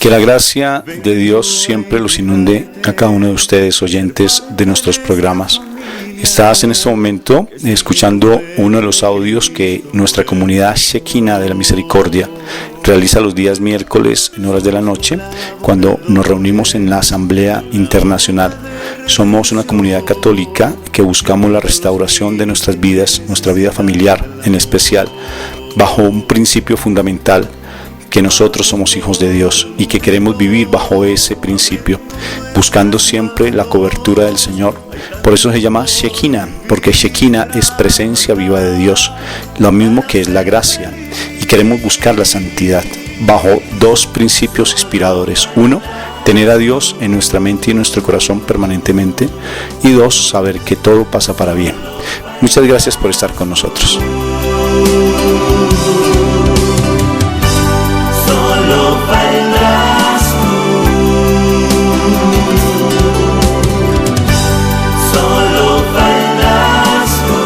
Que la gracia de Dios siempre los inunde a cada uno de ustedes, oyentes de nuestros programas. Estás en este momento escuchando uno de los audios que nuestra comunidad Shekinah de la Misericordia realiza los días miércoles en horas de la noche, cuando nos reunimos en la Asamblea Internacional. Somos una comunidad católica que buscamos la restauración de nuestras vidas, nuestra vida familiar en especial, bajo un principio fundamental: que nosotros somos hijos de Dios y que queremos vivir bajo ese principio, buscando siempre la cobertura del Señor. Por eso se llama Shekinah, porque Shekinah es presencia viva de Dios, lo mismo que es la gracia, y queremos buscar la santidad bajo dos principios inspiradores: uno, tener a Dios en nuestra mente y en nuestro corazón permanentemente, y dos, saber que todo pasa para bien. Muchas gracias por estar con nosotros. Solo faltas tú, solo faltas tú.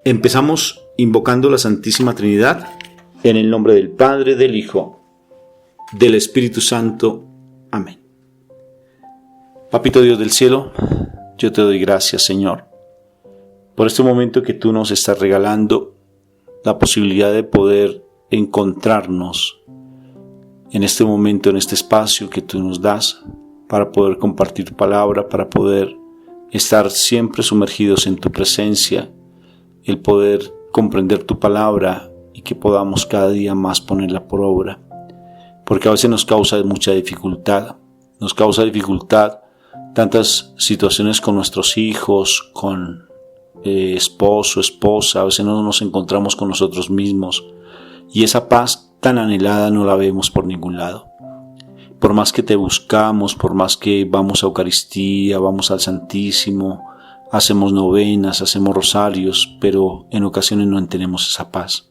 Empezamos invocando la Santísima Trinidad en el nombre del Padre, del Hijo, del Espíritu Santo. Amén. Papito Dios del cielo, yo te doy gracias, Señor, por este momento que tú nos estás regalando, la posibilidad de poder encontrarnos en este momento, en este espacio que tú nos das, para poder compartir tu palabra, para poder estar siempre sumergidos en tu presencia, el poder comprender tu palabra y que podamos cada día más ponerla por obra, porque a veces nos causa mucha dificultad, tantas situaciones con nuestros hijos, con esposo, esposa. A veces no nos encontramos con nosotros mismos y esa paz tan anhelada no la vemos por ningún lado. Por más que te buscamos, por más que vamos a Eucaristía, vamos al Santísimo, hacemos novenas, hacemos rosarios, pero en ocasiones no tenemos esa paz.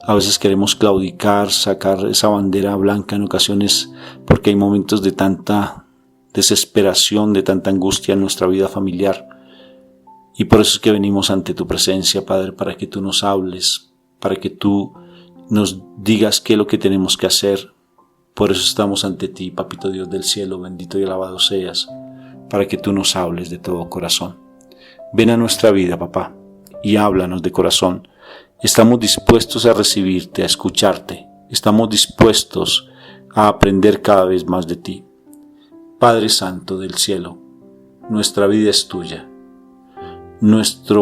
A veces queremos claudicar, sacar esa bandera blanca en ocasiones, porque hay momentos de tanta desesperación, de tanta angustia en nuestra vida familiar. Y por eso es que venimos ante tu presencia, Padre, para que tú nos hables, para que tú nos digas qué es lo que tenemos que hacer. Por eso estamos ante ti, Papito Dios del cielo, bendito y alabado seas, para que tú nos hables de todo corazón. Ven a nuestra vida, papá, y háblanos de corazón. Estamos dispuestos a recibirte, a escucharte. Estamos dispuestos a aprender cada vez más de ti. Padre Santo del cielo, nuestra vida es tuya. Nuestra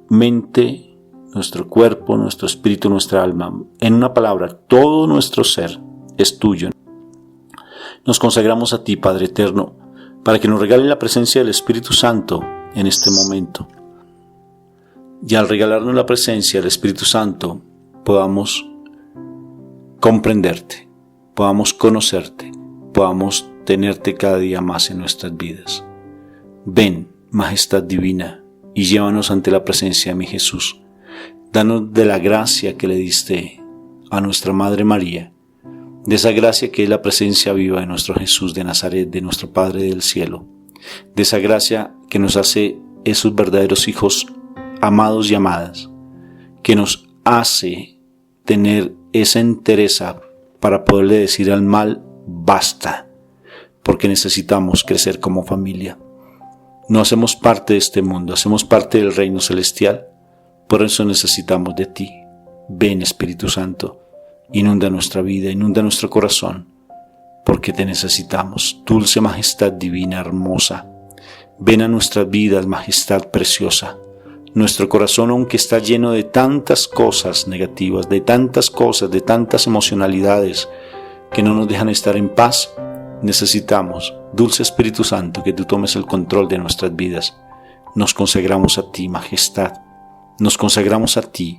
mente, nuestro cuerpo, nuestro espíritu, nuestra alma, en una palabra, todo nuestro ser es tuyo. Nos consagramos a ti, Padre eterno, para que nos regale la presencia del Espíritu Santo en este momento. Y al regalarnos la presencia del Espíritu Santo, podamos comprenderte, podamos conocerte, podamos tenerte cada día más en nuestras vidas. Ven, Majestad Divina, y llévanos ante la presencia de mi Jesús. Danos de la gracia que le diste a nuestra Madre María, de esa gracia que es la presencia viva de nuestro Jesús de Nazaret, de nuestro Padre del cielo, de esa gracia que nos hace esos verdaderos hijos amados y amadas, que nos hace tener esa entereza para poderle decir al mal basta, porque necesitamos crecer como familia. No hacemos parte de este mundo, hacemos parte del reino celestial, por eso necesitamos de ti. Ven, Espíritu Santo, inunda nuestra vida, inunda nuestro corazón, porque te necesitamos. Dulce Majestad Divina, hermosa, ven a nuestras vidas, Majestad preciosa. Nuestro corazón, aunque está lleno de tantas cosas negativas, de tantas cosas, de tantas emocionalidades que no nos dejan estar en paz, necesitamos, dulce Espíritu Santo, que tú tomes el control de nuestras vidas. Nos consagramos a ti, Majestad. Nos consagramos a ti.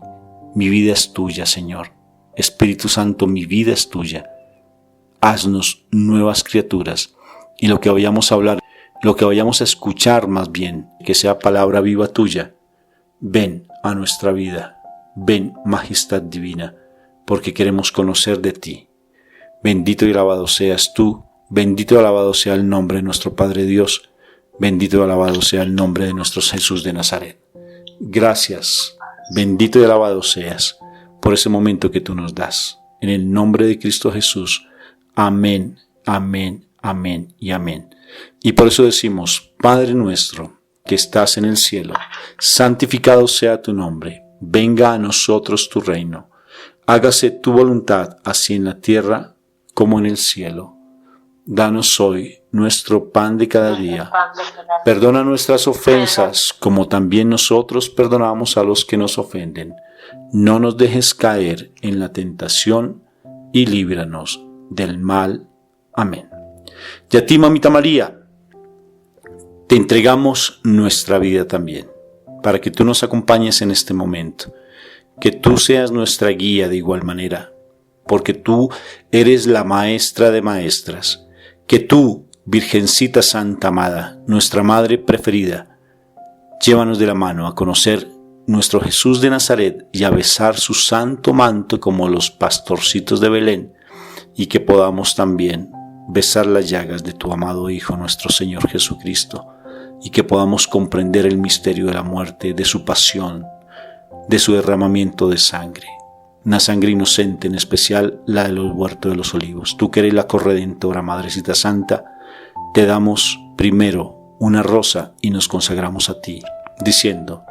Mi vida es tuya, Señor. Espíritu Santo, mi vida es tuya. Haznos nuevas criaturas. Y lo que vayamos a hablar lo que vayamos a escuchar más bien, que sea palabra viva tuya. Ven a nuestra vida, ven majestad divina, porque queremos conocer de ti. Bendito y alabado seas tú, bendito y alabado sea el nombre de nuestro Padre Dios, bendito y alabado sea el nombre de nuestro Jesús de Nazaret. Gracias, bendito y alabado seas por ese momento que tú nos das. En el nombre de Cristo Jesús, amén, amén, amén y amén. Y por eso decimos, Padre nuestro que estás en el cielo, santificado sea tu nombre, venga a nosotros tu reino, hágase tu voluntad así en la tierra como en el cielo. Danos hoy nuestro pan de cada día. Perdona nuestras ofensas, como también nosotros perdonamos a los que nos ofenden. No nos dejes caer en la tentación y líbranos del mal. Amén. Y a ti, Mamita María, te entregamos nuestra vida también, para que tú nos acompañes en este momento, que tú seas nuestra guía de igual manera, porque tú eres la maestra de maestras, que tú, Virgencita Santa Amada, nuestra Madre preferida, llévanos de la mano a conocer nuestro Jesús de Nazaret y a besar su santo manto como los pastorcitos de Belén, y que podamos también besar las llagas de tu amado Hijo, nuestro Señor Jesucristo, y que podamos comprender el misterio de la muerte, de su pasión, de su derramamiento de sangre, una sangre inocente, en especial la de los huertos de los olivos. Tú que eres la corredentora, Madrecita Santa, te damos primero una rosa y nos consagramos a ti, diciendo: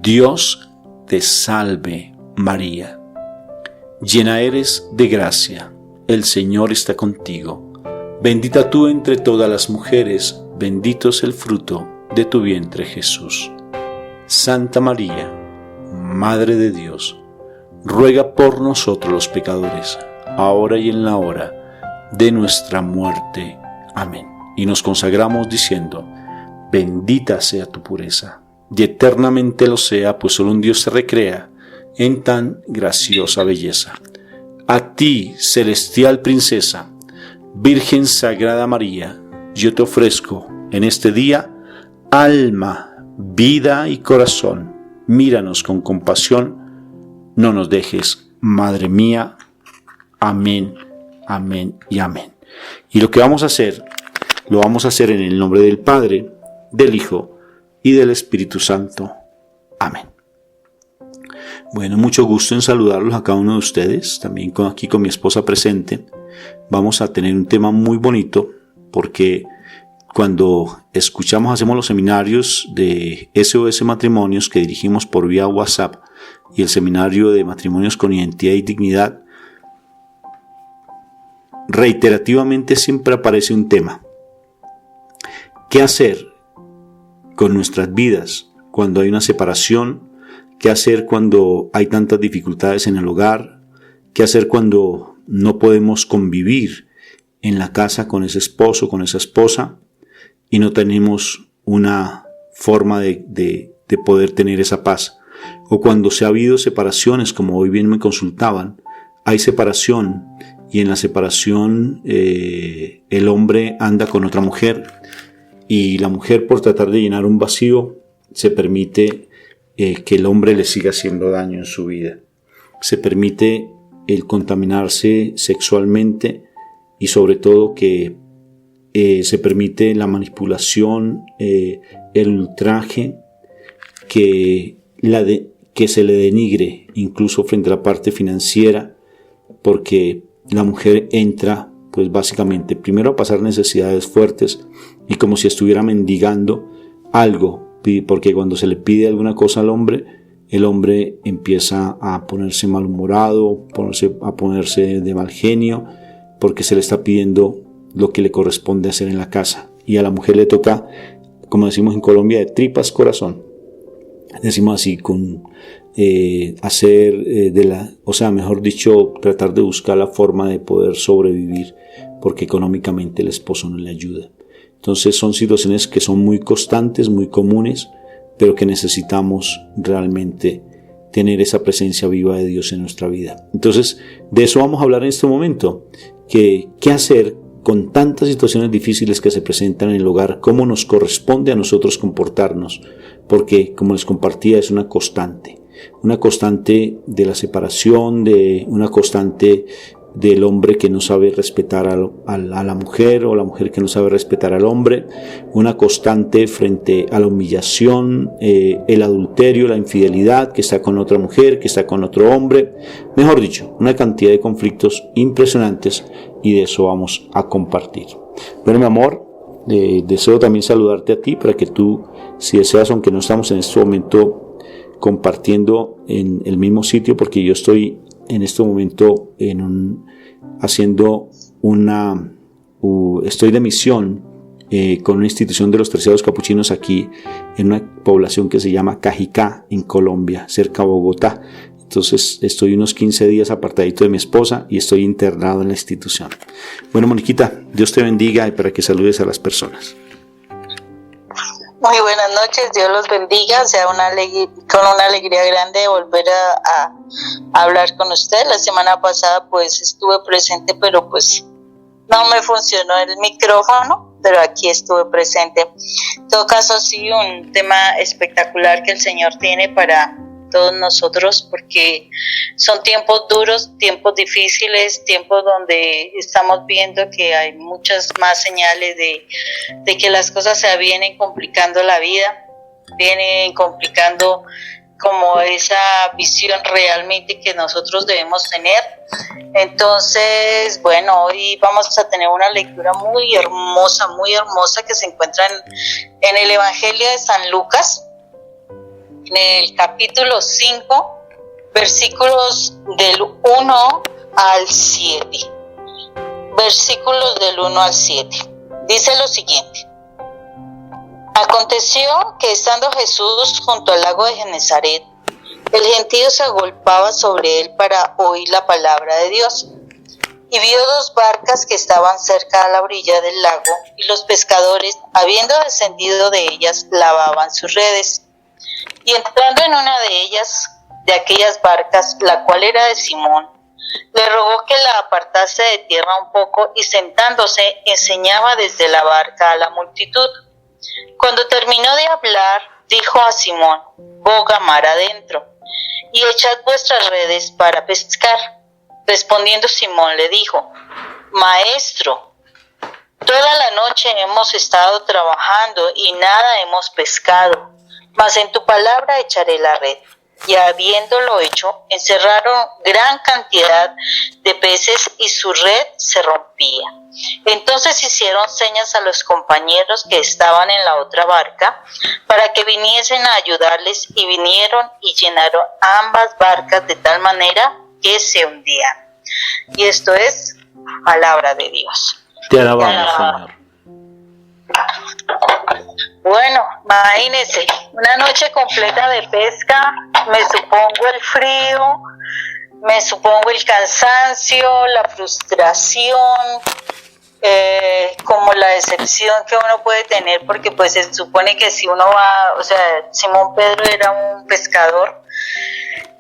Dios te salve María, llena eres de gracia, el Señor está contigo, bendita tú entre todas las mujeres, bendito es el fruto de tu vientre Jesús. Santa María, Madre de Dios, ruega por nosotros los pecadores, ahora y en la hora de nuestra muerte. Amén. Y nos consagramos diciendo: bendita sea tu pureza, y eternamente lo sea, pues solo un Dios se recrea en tan graciosa belleza. A ti, celestial princesa, Virgen Sagrada María, yo te ofrezco en este día alma, vida y corazón. Míranos con compasión, no nos dejes, Madre mía. Amén, amén y amén. Y lo que vamos a hacer, lo vamos a hacer en el nombre del Padre, del Hijo y del Espíritu Santo. Amén. Bueno, mucho gusto en saludarlos a cada uno de ustedes, también aquí con mi esposa presente. Vamos a tener un tema muy bonito, porque cuando hacemos los seminarios de SOS Matrimonios que dirigimos por vía WhatsApp y el seminario de matrimonios con identidad y dignidad, reiterativamente siempre aparece un tema. ¿Qué hacer con nuestras vidas cuando hay una separación? ¿Qué hacer cuando hay tantas dificultades en el hogar? ¿Qué hacer cuando no podemos convivir en la casa con ese esposo, con esa esposa, y no tenemos una forma de poder tener esa paz? O cuando se ha habido separaciones, como hoy bien me consultaban, hay separación y en la separación el hombre anda con otra mujer y la mujer, por tratar de llenar un vacío, se permite que el hombre le siga haciendo daño en su vida. Se permite el contaminarse sexualmente y sobre todo que se permite la manipulación, el ultraje, que se le denigre incluso frente a la parte financiera, porque la mujer entra pues básicamente primero a pasar necesidades fuertes y como si estuviera mendigando algo, porque cuando se le pide alguna cosa al hombre, el hombre empieza a ponerse malhumorado, a ponerse de mal genio, porque se le está pidiendo lo que le corresponde hacer en la casa. Y a la mujer le toca, como decimos en Colombia, de tripas corazón. Decimos así, con mejor dicho, tratar de buscar la forma de poder sobrevivir, porque económicamente el esposo no le ayuda. Entonces son situaciones que son muy constantes, muy comunes, pero que necesitamos realmente tener esa presencia viva de Dios en nuestra vida. Entonces, de eso vamos a hablar en este momento. ¿Qué hacer con tantas situaciones difíciles que se presentan en el hogar, cómo nos corresponde a nosotros comportarnos, porque, como les compartía, es una constante de la separación, de una constante del hombre que no sabe respetar a la mujer, o la mujer que no sabe respetar al hombre, una constante frente a la humillación, el adulterio, la infidelidad, que está con otra mujer, que está con otro hombre, mejor dicho, una cantidad de conflictos impresionantes, y de eso vamos a compartir. Bueno, mi amor, deseo también saludarte a ti para que tú, si deseas, aunque no estamos en este momento compartiendo en el mismo sitio, porque yo estoy en este momento estoy de misión con una institución de los terciados capuchinos aquí en una población que se llama Cajicá, en Colombia, cerca de Bogotá. Entonces estoy unos 15 días apartadito de mi esposa y estoy internado en la institución. Bueno, Moniquita, Dios te bendiga, y para que saludes a las personas. Muy buenas noches, Dios los bendiga, con una alegría grande de volver a hablar con usted. La semana pasada pues estuve presente, pero pues no me funcionó el micrófono, pero aquí estuve presente. En todo caso, sí, un tema espectacular que el Señor tiene para todos nosotros, porque son tiempos duros, tiempos difíciles, tiempos donde estamos viendo que hay muchas más señales de que las cosas se vienen complicando la vida, vienen complicando como esa visión realmente que nosotros debemos tener. Entonces, bueno, hoy vamos a tener una lectura muy hermosa que se encuentra en el Evangelio de San Lucas, en el capítulo 5, versículos del 1 al 7. Versículos del 1 al 7. Dice lo siguiente: Aconteció que estando Jesús junto al lago de Genesaret, el gentío se agolpaba sobre él para oír la palabra de Dios. Y vio dos barcas que estaban cerca a la orilla del lago, y los pescadores, habiendo descendido de ellas, lavaban sus redes. Y entrando en una de ellas, de aquellas barcas, la cual era de Simón, le rogó que la apartase de tierra un poco, y sentándose enseñaba desde la barca a la multitud. Cuando terminó de hablar, dijo a Simón: boga mar adentro, y echad vuestras redes para pescar. Respondiendo Simón le dijo: Maestro, toda la noche hemos estado trabajando y nada hemos pescado, mas en tu palabra echaré la red. Y habiéndolo hecho, encerraron gran cantidad de peces y su red se rompía. Entonces hicieron señas a los compañeros que estaban en la otra barca para que viniesen a ayudarles, y vinieron y llenaron ambas barcas de tal manera que se hundían. Y esto es palabra de Dios. Te alabamos, Señor. Bueno, imagínense, una noche completa de pesca, me supongo el frío, me supongo el cansancio, la frustración, como la decepción que uno puede tener, porque pues se supone que si uno va, o sea, Simón Pedro era un pescador,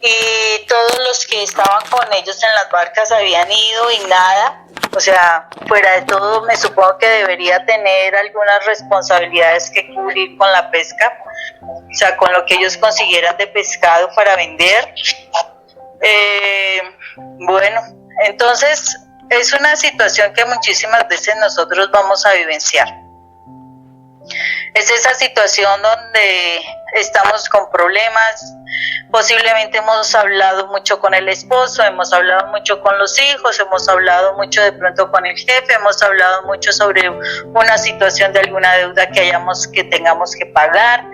y todos los que estaban con ellos en las barcas habían ido y nada. O sea, fuera de todo, me supongo que debería tener algunas responsabilidades que cubrir con la pesca, o sea, con lo que ellos consiguieran de pescado para vender. Bueno, entonces es una situación que muchísimas veces nosotros vamos a vivenciar. Es esa situación donde estamos con problemas. Posiblemente hemos hablado mucho con el esposo, hemos hablado mucho con los hijos, hemos hablado mucho de pronto con el jefe, hemos hablado mucho sobre una situación de alguna deuda que tengamos que pagar.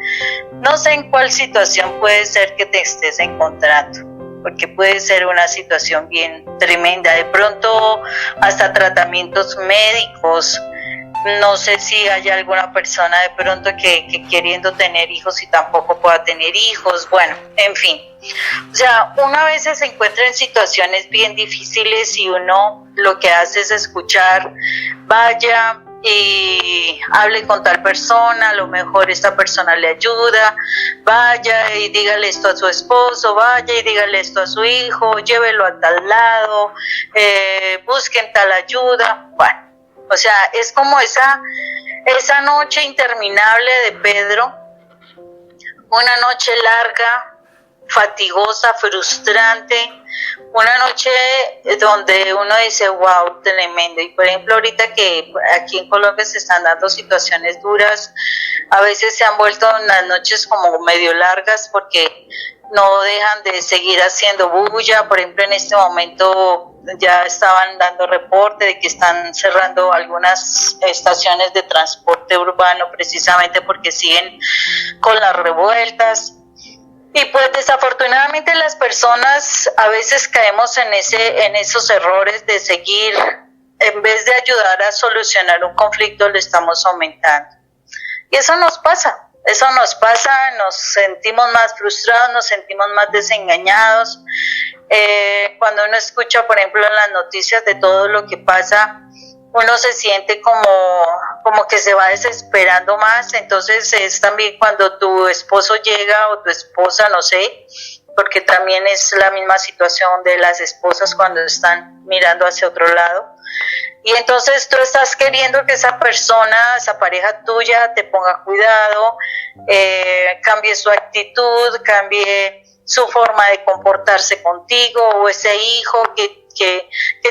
No sé en cuál situación puede ser que te estés encontrando, porque puede ser una situación bien tremenda, de pronto hasta tratamientos médicos. No sé si hay alguna persona de pronto que queriendo tener hijos y tampoco pueda tener hijos. Bueno, en fin. O sea, uno a veces se encuentra en situaciones bien difíciles y uno lo que hace es escuchar: vaya y hable con tal persona, a lo mejor esta persona le ayuda, vaya y dígale esto a su esposo, vaya y dígale esto a su hijo, llévelo a tal lado, busquen tal ayuda. Bueno, O sea, es como esa noche interminable de Pedro, una noche larga, fatigosa, frustrante, una noche donde uno dice, wow, tremendo. Y por ejemplo, ahorita que aquí en Colombia se están dando situaciones duras, a veces se han vuelto unas noches como medio largas porque no dejan de seguir haciendo bulla. Por ejemplo, en este momento ya estaban dando reporte de que están cerrando algunas estaciones de transporte urbano precisamente porque siguen con las revueltas. Y pues desafortunadamente las personas a veces caemos en esos errores de seguir, en vez de ayudar a solucionar un conflicto, lo estamos aumentando. Y eso nos pasa, nos sentimos más frustrados, nos sentimos más desengañados. Cuando uno escucha, por ejemplo, en las noticias de todo lo que pasa, uno se siente como que se va desesperando más. Entonces es también cuando tu esposo llega o tu esposa, no sé, porque también es la misma situación de las esposas cuando están mirando hacia otro lado. Y entonces tú estás queriendo que esa persona, esa pareja tuya, te ponga cuidado, cambie su actitud, cambie su forma de comportarse contigo, o ese hijo que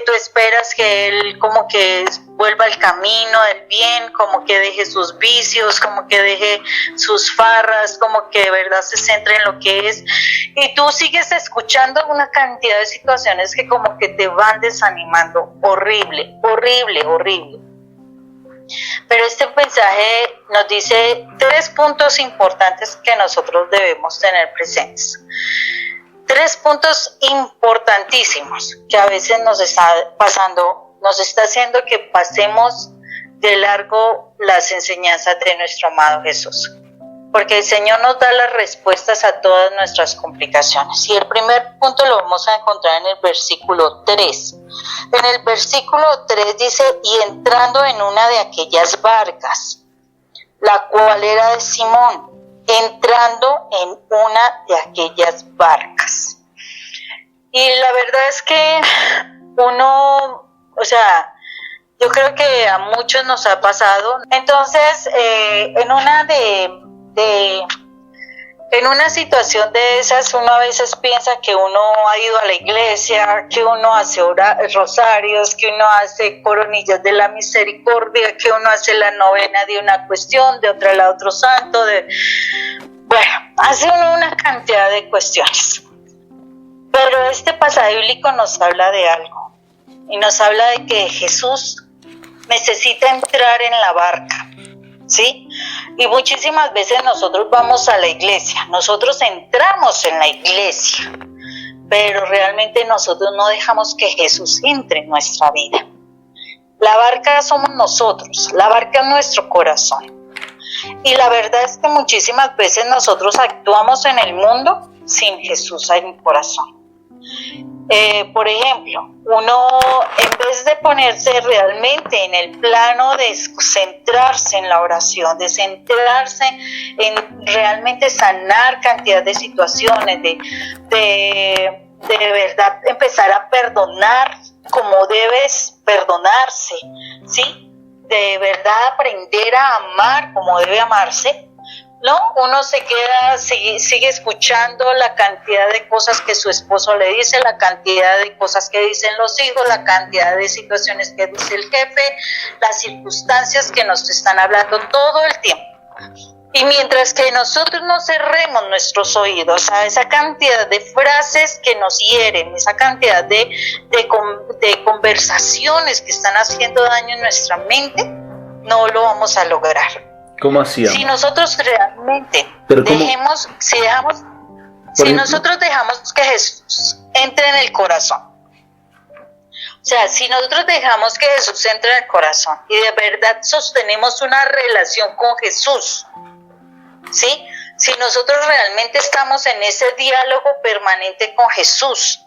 tú esperas que él como que vuelva al camino del bien, como que deje sus vicios, como que deje sus farras, como que de verdad se centre en lo que es. Y tú sigues escuchando una cantidad de situaciones que como que te van desanimando. Horrible, horrible, horrible. Pero este mensaje nos dice 3 puntos importantes que nosotros debemos tener presentes. 3 puntos importantísimos que a veces nos está pasando, nos está haciendo que pasemos de largo las enseñanzas de nuestro amado Jesús. Porque el Señor nos da las respuestas a todas nuestras complicaciones. Y el primer punto lo vamos a encontrar en el versículo 3. En el versículo 3 dice, y entrando en una de aquellas barcas, la cual era de Simón, entrando en una de aquellas barcas. Y la verdad es que yo creo que a muchos nos ha pasado. Entonces, en una situación de esas, uno a veces piensa que uno ha ido a la iglesia, que uno hace rosarios, que uno hace coronillas de la misericordia, que uno hace la novena de una cuestión, de otra la otro santo, hace uno una cantidad de cuestiones. Pero este pasaje bíblico nos habla de algo, y nos habla de que Jesús necesita entrar en la barca, ¿sí? Y muchísimas veces nosotros vamos a la iglesia, nosotros entramos en la iglesia, pero realmente nosotros no dejamos que Jesús entre en nuestra vida. La barca somos nosotros, la barca es nuestro corazón. Y la verdad es que muchísimas veces nosotros actuamos en el mundo sin Jesús en el corazón. Por ejemplo, uno en vez de ponerse realmente en el plano de centrarse en la oración, de centrarse en realmente sanar cantidad de situaciones, de verdad empezar a perdonar como debes perdonarse, ¿sí? De verdad aprender a amar como debe amarse, ¿no? Uno sigue escuchando la cantidad de cosas que su esposo le dice, la cantidad de cosas que dicen los hijos, la cantidad de situaciones que dice el jefe, las circunstancias que nos están hablando todo el tiempo. Y mientras que nosotros no cerremos nuestros oídos a esa cantidad de frases que nos hieren, esa cantidad de conversaciones que están haciendo daño en nuestra mente, no lo vamos a lograr. ¿Cómo hacíamos? Si nosotros realmente nosotros dejamos que Jesús entre en el corazón, o sea, si nosotros dejamos que Jesús entre en el corazón y de verdad sostenemos una relación con Jesús, ¿sí? Si nosotros realmente estamos en ese diálogo permanente con Jesús,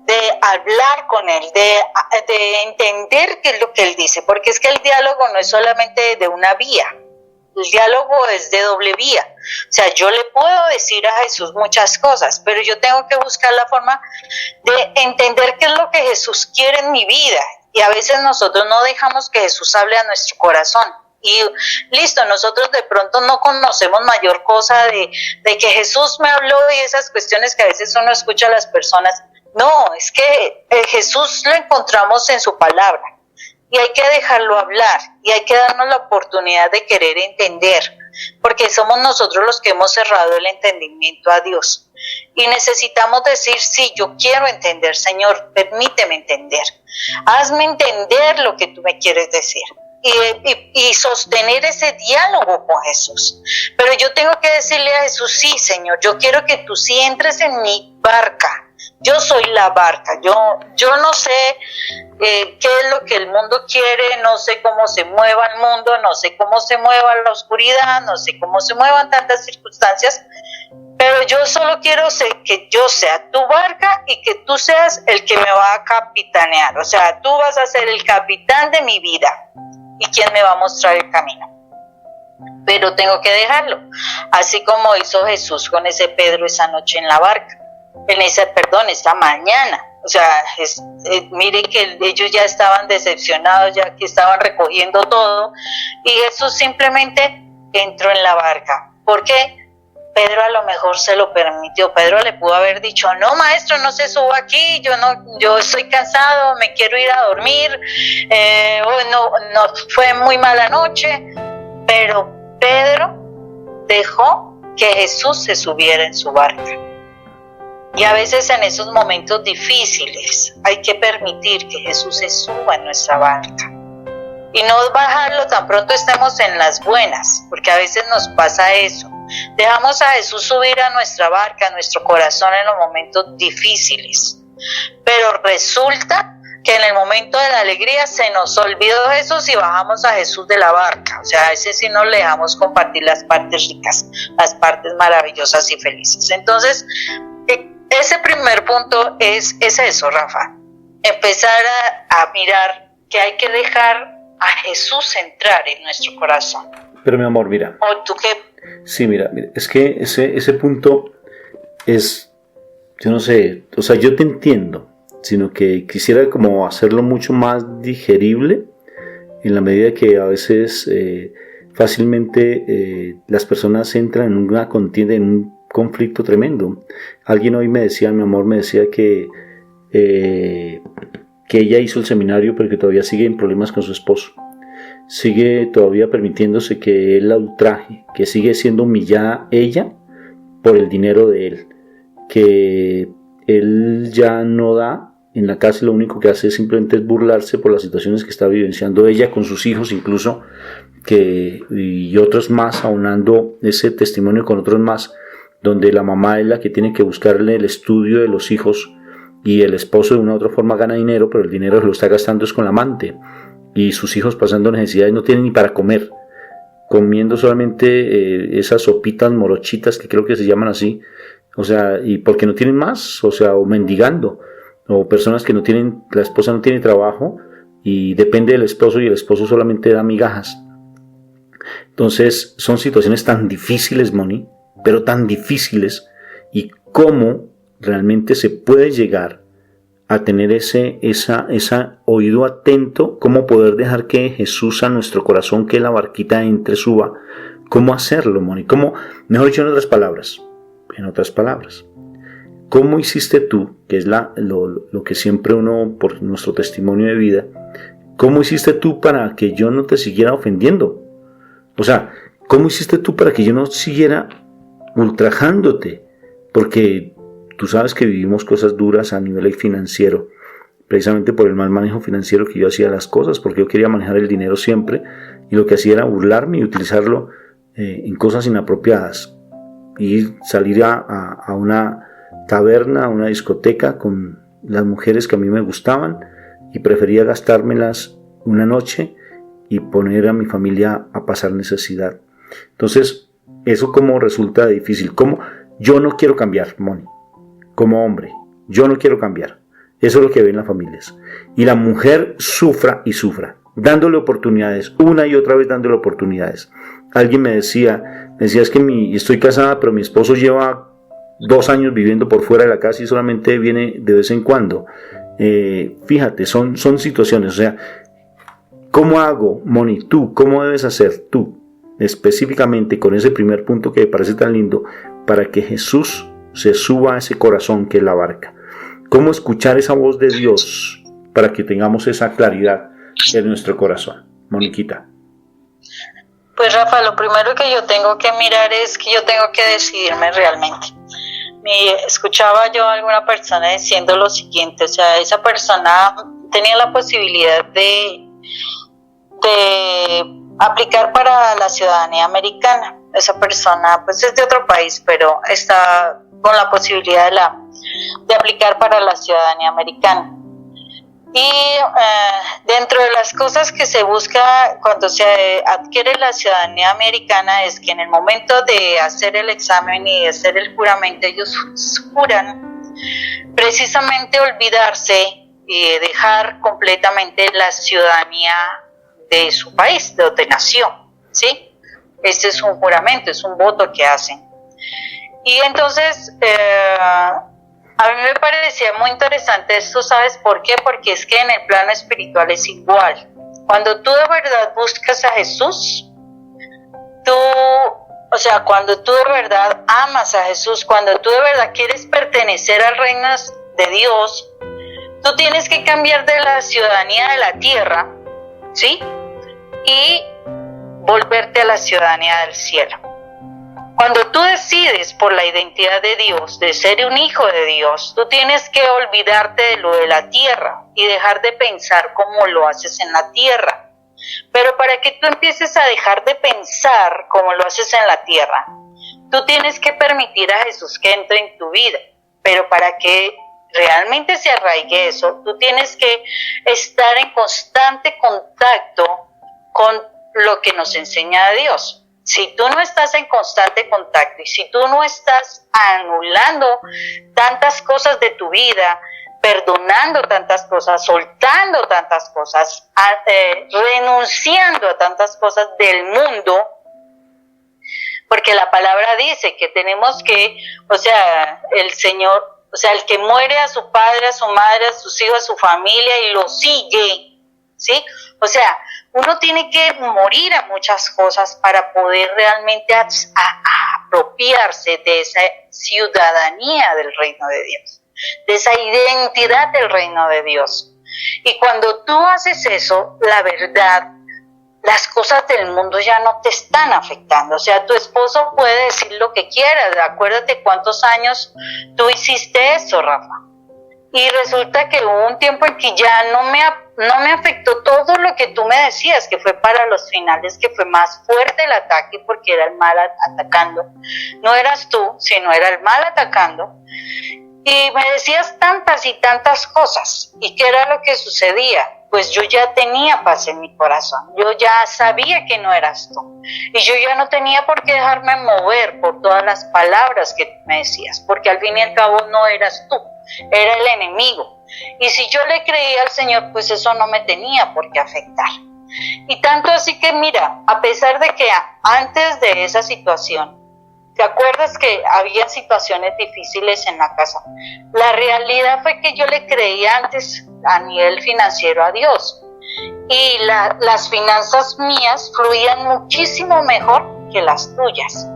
de hablar con Él, de entender qué es lo que Él dice, porque es que el diálogo no es solamente de una vía. El diálogo es de doble vía. O sea, yo le puedo decir a Jesús muchas cosas, pero yo tengo que buscar la forma de entender qué es lo que Jesús quiere en mi vida, Y a veces nosotros no dejamos que Jesús hable a nuestro corazón. Y listo, nosotros de pronto no conocemos mayor cosa de que Jesús me habló y esas cuestiones que a veces uno escucha a las personas. No, es que Jesús lo encontramos en su palabra y hay que dejarlo hablar y hay que darnos la oportunidad de querer entender, porque somos nosotros los que hemos cerrado el entendimiento a Dios. Y necesitamos decir, sí, yo quiero entender, Señor, permíteme entender. Hazme entender lo que tú me quieres decir. Y sostener ese diálogo con Jesús. Pero yo tengo que decirle a Jesús, sí, Señor, yo quiero que tú sí entres en mi barca. Yo soy la barca. Yo no sé qué es lo que el mundo quiere, no sé cómo se mueva el mundo, no sé cómo se mueva la oscuridad, no sé cómo se muevan tantas circunstancias, pero yo solo quiero que yo sea tu barca y que tú seas el que me va a capitanear. O sea, tú vas a ser el capitán de mi vida y quien me va a mostrar el camino. Pero tengo que dejarlo, así como hizo Jesús con ese Pedro esa noche en la barca, esta mañana. O sea, mire que ellos ya estaban decepcionados, ya que estaban recogiendo todo, y Jesús simplemente entró en la barca. ¿Por qué? Pedro a lo mejor se lo permitió. Pedro le pudo haber dicho, no, maestro, no se suba aquí, yo estoy cansado, me quiero ir a dormir, no fue muy mala noche. Pero Pedro dejó que Jesús se subiera en su barca. Y a veces en esos momentos difíciles hay que permitir que Jesús se suba en nuestra barca. Y no bajarlo tan pronto estemos en las buenas, porque a veces nos pasa eso. Dejamos a Jesús subir a nuestra barca, a nuestro corazón en los momentos difíciles. Pero resulta que en el momento de la alegría se nos olvidó Jesús y bajamos a Jesús de la barca. O sea, a ese sí no le dejamos compartir las partes ricas, las partes maravillosas y felices. Entonces, ese primer punto es eso, Rafa. Empezar a mirar que hay que dejar a Jesús entrar en nuestro corazón. Pero mi amor, mira. ¿O tú qué? Sí, mira, es que ese punto es, yo no sé, o sea, yo te entiendo, sino que quisiera como hacerlo mucho más digerible, en la medida que a veces fácilmente las personas entran en una contienda, en un conflicto tremendo. Alguien hoy me decía, mi amor, me decía que ella hizo el seminario pero que todavía sigue en problemas con su esposo. Sigue todavía permitiéndose que él la ultraje, que sigue siendo humillada ella por el dinero de él, que él ya no da en la casa y lo único que hace simplemente es burlarse por las situaciones que está vivenciando ella con sus hijos, incluso y otros más, aunando ese testimonio con otros más, donde la mamá es la que tiene que buscarle el estudio de los hijos y el esposo de una u otra forma gana dinero, pero el dinero se lo está gastando es con la amante. Y sus hijos pasando necesidades, no tienen ni para comer, comiendo solamente esas sopitas morochitas que creo que se llaman así, o sea, y porque no tienen más, o sea, o mendigando, o personas que no tienen, la esposa no tiene trabajo y depende del esposo y el esposo solamente da migajas. Entonces son situaciones tan difíciles, Moni, pero tan difíciles, y cómo realmente se puede llegar a tener ese oído atento, cómo poder dejar que Jesús a nuestro corazón, que la barquita entre, suba. ¿Cómo hacerlo, Moni? ¿Cómo? Mejor dicho, en otras palabras, ¿cómo hiciste tú, que es lo que siempre uno, por nuestro testimonio de vida, cómo hiciste tú para que yo no te siguiera ofendiendo? O sea, ¿cómo hiciste tú para que yo no siguiera ultrajándote? Porque tú sabes que vivimos cosas duras a nivel financiero, precisamente por el mal manejo financiero que yo hacía las cosas, porque yo quería manejar el dinero siempre, y lo que hacía era burlarme y utilizarlo en cosas inapropiadas, y salir a una taberna, a una discoteca con las mujeres que a mí me gustaban, y prefería gastármelas una noche y poner a mi familia a pasar necesidad. Entonces, eso como resulta difícil. Como yo no quiero cambiar, Moni, como hombre, yo no quiero cambiar. Eso es lo que ven las familias. Y la mujer sufra y sufra, dándole oportunidades, una y otra vez dándole oportunidades. Alguien me decía, es que estoy casada, pero mi esposo lleva 2 años viviendo por fuera de la casa y solamente viene de vez en cuando. Fíjate, son situaciones, o sea, ¿cómo hago, Moni, tú? ¿Cómo debes hacer tú? Específicamente con ese primer punto que me parece tan lindo, para que Jesús se suba a ese corazón que es la barca. ¿Cómo escuchar esa voz de Dios para que tengamos esa claridad en nuestro corazón? Moniquita. Pues Rafa, lo primero que yo tengo que mirar es que yo tengo que decidirme realmente. Escuchaba yo a alguna persona diciendo lo siguiente, o sea, esa persona tenía la posibilidad de aplicar para la ciudadanía americana. Esa persona pues es de otro país, pero está con la posibilidad de aplicar para la ciudadanía americana. Y dentro de las cosas que se busca cuando se adquiere la ciudadanía americana es que en el momento de hacer el examen y de hacer el juramento, ellos juran precisamente olvidarse y dejar completamente la ciudadanía de su país, de donde nació, ¿sí? Este es un juramento, es un voto que hacen. Y entonces, a mí me parecía muy interesante esto, ¿sabes por qué? Porque es que en el plano espiritual es igual. Cuando tú de verdad buscas a Jesús, cuando tú de verdad amas a Jesús, cuando tú de verdad quieres pertenecer al reino de Dios, tú tienes que cambiar de la ciudadanía de la tierra, ¿sí? Y volverte a la ciudadanía del cielo. Cuando tú decides por la identidad de Dios, de ser un hijo de Dios, tú tienes que olvidarte de lo de la tierra y dejar de pensar como lo haces en la tierra. Pero para que tú empieces a dejar de pensar como lo haces en la tierra, tú tienes que permitir a Jesús que entre en tu vida. Pero para que realmente se arraigue eso, tú tienes que estar en constante contacto con lo que nos enseña Dios. Si tú no estás en constante contacto y si tú no estás anulando tantas cosas de tu vida, perdonando tantas cosas, soltando tantas cosas, renunciando a tantas cosas del mundo, porque la palabra dice que tenemos que, el Señor, el que muere a su padre, a su madre, a sus hijos, a su familia y lo sigue, ¿sí? Uno tiene que morir a muchas cosas para poder realmente apropiarse de esa ciudadanía del reino de Dios, de esa identidad del reino de Dios. Y cuando tú haces eso, la verdad, las cosas del mundo ya no te están afectando. Tu esposo puede decir lo que quiera. Acuérdate cuántos años tú hiciste eso, Rafa. Y resulta que hubo un tiempo en que ya no me afectó todo lo que tú me decías, que fue para los finales, que fue más fuerte el ataque porque era el mal atacando. No eras tú, sino era el mal atacando. Y me decías tantas y tantas cosas. ¿Y qué era lo que sucedía? Pues yo ya tenía paz en mi corazón. Yo ya sabía que no eras tú. Y yo ya no tenía por qué dejarme mover por todas las palabras que me decías, porque al fin y al cabo no eras tú. Era el enemigo. Y si yo le creía al Señor, pues eso no me tenía por qué afectar. Y tanto así que mira, a pesar de que antes de esa situación, ¿te acuerdas que había situaciones difíciles en la casa? La realidad fue que yo le creía antes a nivel financiero a Dios. Y las finanzas mías fluían muchísimo mejor que las tuyas.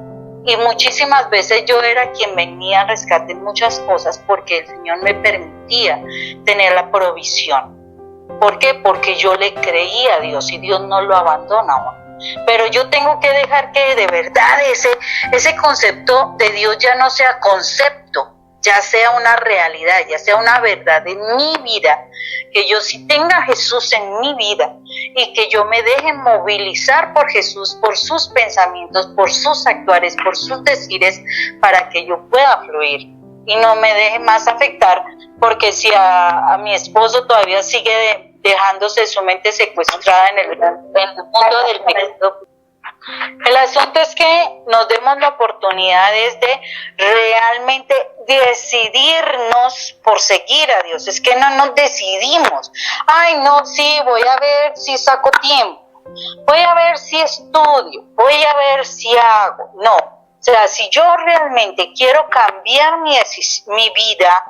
Y muchísimas veces yo era quien venía a rescate en muchas cosas porque el Señor me permitía tener la provisión. ¿Por qué? Porque yo le creía a Dios y Dios no lo abandona a uno. Pero yo tengo que dejar que de verdad ese concepto de Dios ya no sea concepto, ya sea una realidad, ya sea una verdad en mi vida, que yo sí tenga a Jesús en mi vida y que yo me deje movilizar por Jesús, por sus pensamientos, por sus actuares, por sus decires, para que yo pueda fluir y no me deje más afectar, porque si a mi esposo todavía sigue dejándose su mente secuestrada en el mundo del pecado. El asunto es que nos demos la oportunidad de realmente decidirnos por seguir a Dios. Es que no nos decidimos. Ay, no, sí, voy a ver si saco tiempo. Voy a ver si estudio. Voy a ver si hago. No. Si yo realmente quiero cambiar mi vida,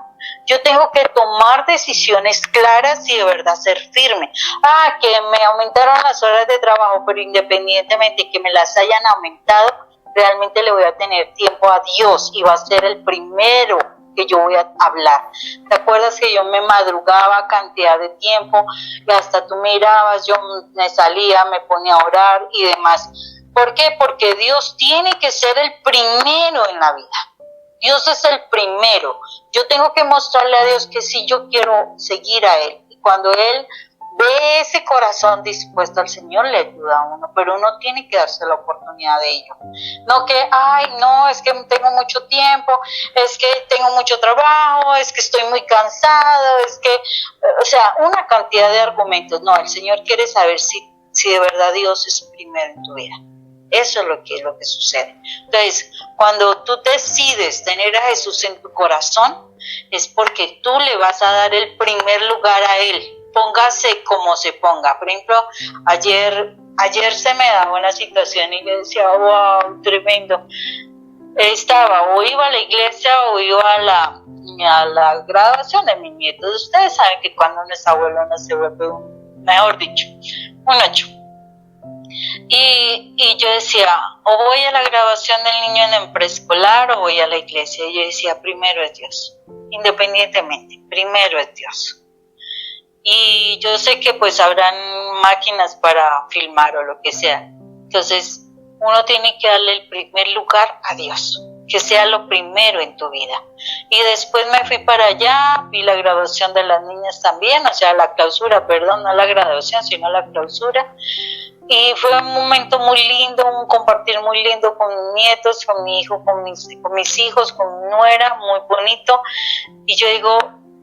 Yo tengo que tomar decisiones claras y de verdad ser firme. Que me aumentaron las horas de trabajo, pero independientemente de que me las hayan aumentado, realmente le voy a tener tiempo a Dios y va a ser el primero que yo voy a hablar. ¿Te acuerdas que yo me madrugaba cantidad de tiempo y hasta tú mirabas, yo me salía, me ponía a orar y demás? ¿Por qué? Porque Dios tiene que ser el primero en la vida. Dios es el primero. Yo tengo que mostrarle a Dios que sí, yo quiero seguir a Él. Y cuando Él ve ese corazón dispuesto, al Señor le ayuda a uno, pero uno tiene que darse la oportunidad de ello. No que, no, es que tengo mucho tiempo, es que tengo mucho trabajo, es que estoy muy cansado, es que, una cantidad de argumentos. No, el Señor quiere saber si de verdad Dios es primero en tu vida. Eso es lo que sucede. Entonces, cuando tú decides tener a Jesús en tu corazón, es porque tú le vas a dar el primer lugar a Él. Póngase como se ponga. Por ejemplo, ayer se me daba una situación y yo decía, wow, tremendo. O iba a la iglesia o iba a la graduación de mis nietos. Ustedes saben que cuando uno es abuelo no se vuelve un 8. Y yo decía, o voy a la graduación del niño en el preescolar o voy a la iglesia. Y yo decía, primero es Dios, independientemente, primero es Dios. Y yo sé que pues habrán máquinas para filmar o lo que sea. Entonces, uno tiene que darle el primer lugar a Dios, que sea lo primero en tu vida. Y después me fui para allá, vi la graduación de las niñas también, la clausura, perdón, no la graduación, sino la clausura. Y fue un momento muy lindo, un compartir muy lindo con mis nietos, con mi hijo, con mis hijos, con mi nuera, muy bonito. Y yo digo,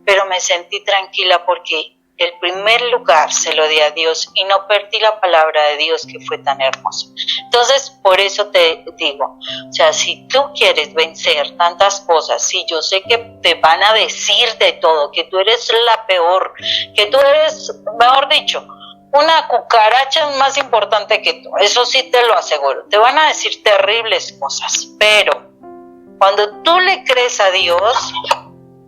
pero me sentí tranquila porque el primer lugar se lo di a Dios y no perdí la palabra de Dios que fue tan hermosa. Entonces, por eso te digo, si tú quieres vencer tantas cosas, si yo sé que te van a decir de todo, que tú eres la peor, que tú eres, mejor dicho, una cucaracha es más importante que tú, eso sí te lo aseguro. Te van a decir terribles cosas, pero cuando tú le crees a Dios,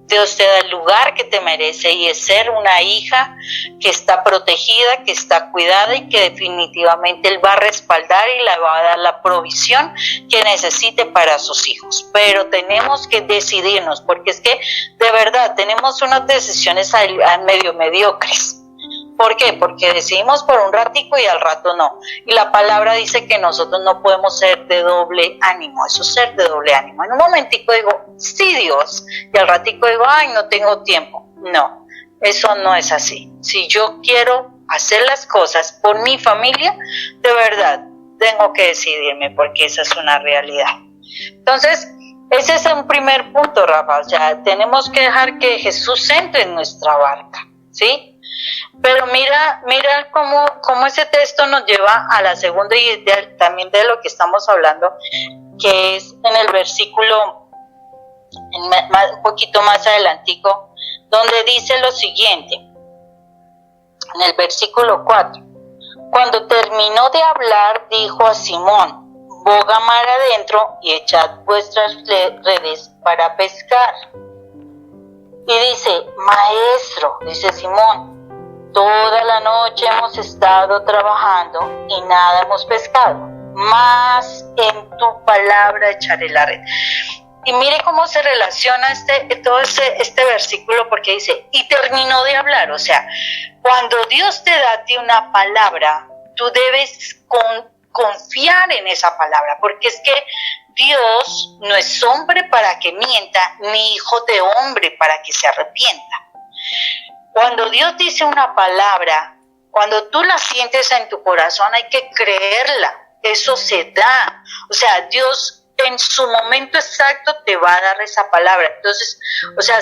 Dios te da el lugar que te merece y es ser una hija que está protegida, que está cuidada y que definitivamente Él va a respaldar y le va a dar la provisión que necesite para sus hijos. Pero tenemos que decidirnos, porque es que de verdad tenemos unas decisiones medio mediocres. ¿Por qué? Porque decidimos por un ratico y al rato no. Y la palabra dice que nosotros no podemos ser de doble ánimo. Eso es ser de doble ánimo. En un momentico digo, sí Dios, y al ratico digo, no tengo tiempo. No, eso no es así. Si yo quiero hacer las cosas por mi familia, de verdad, tengo que decidirme porque esa es una realidad. Entonces, ese es un primer punto, Rafa. Tenemos que dejar que Jesús entre en nuestra barca, ¿sí? Pero mira cómo ese texto nos lleva a la segunda y también de lo que estamos hablando, que es en el versículo un poquito más adelantico, donde dice lo siguiente, en el versículo 4. Cuando terminó de hablar, dijo a Simón, boga mar adentro y echad vuestras redes para pescar. Y dice, maestro, dice Simón, toda la noche hemos estado trabajando y nada hemos pescado, mas en tu palabra echaré la red. Y mire cómo se relaciona todo este versículo, porque dice, y terminó de hablar. Cuando Dios te da a ti una palabra, tú debes confiar en esa palabra, porque es que Dios no es hombre para que mienta, ni hijo de hombre para que se arrepienta. Cuando Dios dice una palabra, cuando tú la sientes en tu corazón, hay que creerla. Eso se da. Dios en su momento exacto te va a dar esa palabra. Entonces,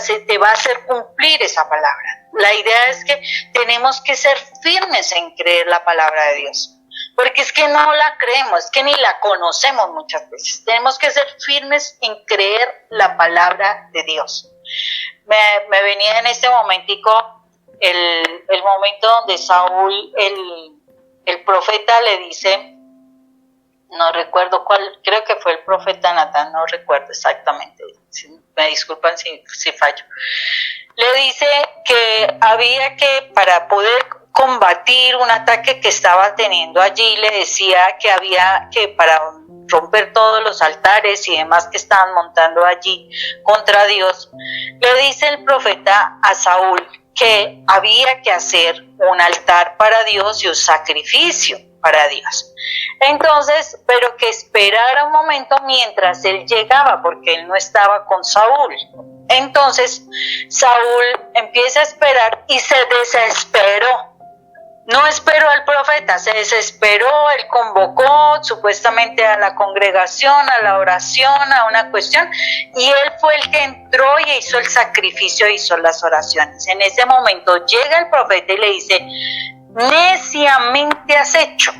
se te va a hacer cumplir esa palabra. La idea es que tenemos que ser firmes en creer la palabra de Dios. Porque es que no la creemos, es que ni la conocemos muchas veces. Tenemos que ser firmes en creer la palabra de Dios. Me venía en este momentico el momento donde Saúl, el profeta, le dice no recuerdo cuál, creo que fue el profeta Natán, no recuerdo exactamente, me disculpan si fallo. Le dice que había que, para poder combatir un ataque que estaba teniendo allí, le decía que había que, para romper todos los altares y demás que estaban montando allí contra Dios, le dice el profeta a Saúl que había que hacer un altar para Dios y un sacrificio para Dios. Entonces, pero que esperara un momento mientras él llegaba, porque él no estaba con Saúl. Entonces, Saúl empieza a esperar y se desesperó. No esperó al profeta, se desesperó, él convocó supuestamente a la congregación, a la oración, a una cuestión, y él fue el que entró y hizo el sacrificio, hizo las oraciones. En ese momento llega el profeta y le dice: neciamente has hecho.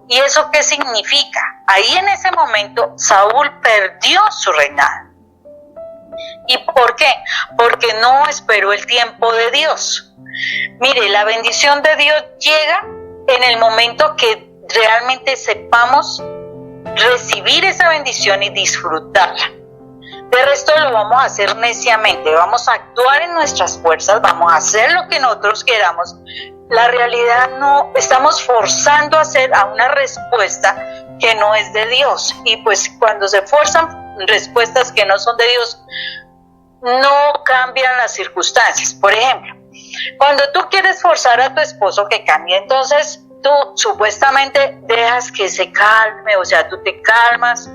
¿Y eso qué significa? Ahí en ese momento Saúl perdió su reinado. ¿Y por qué? Porque no esperó el tiempo de Dios. Mire, la bendición de Dios llega en el momento que realmente sepamos recibir esa bendición y disfrutarla. De resto lo vamos a hacer neciamente, vamos a actuar en nuestras fuerzas, vamos a hacer lo que nosotros queramos. La realidad no, estamos forzando a hacer a una respuesta que no es de Dios. Y pues cuando se forzan respuestas que no son de Dios, no cambian las circunstancias. Por ejemplo, cuando tú quieres forzar a tu esposo que cambie, entonces tú supuestamente dejas que se calme, o sea, tú te calmas,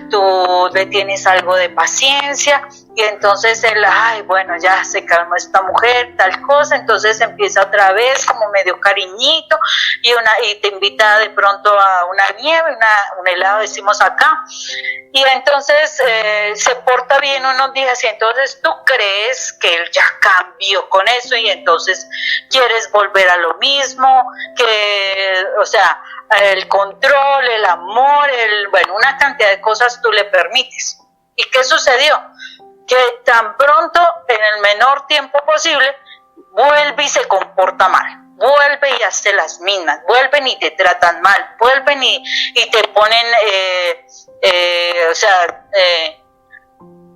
tú le tienes algo de paciencia y entonces él, ay, bueno, ya se calmó esta mujer, tal cosa, entonces empieza otra vez como medio cariñito y te invita de pronto a una nieve, un helado decimos acá, y entonces se porta bien unos días y entonces tú crees que él ya cambió con eso y entonces quieres volver a lo mismo, que, o sea, el control, el amor, bueno, una cantidad de cosas tú le permites. ¿Y qué sucedió? Que tan pronto, en el menor tiempo posible, vuelve y se comporta mal, vuelve y hace las mismas, vuelven y te tratan mal, vuelven y te ponen,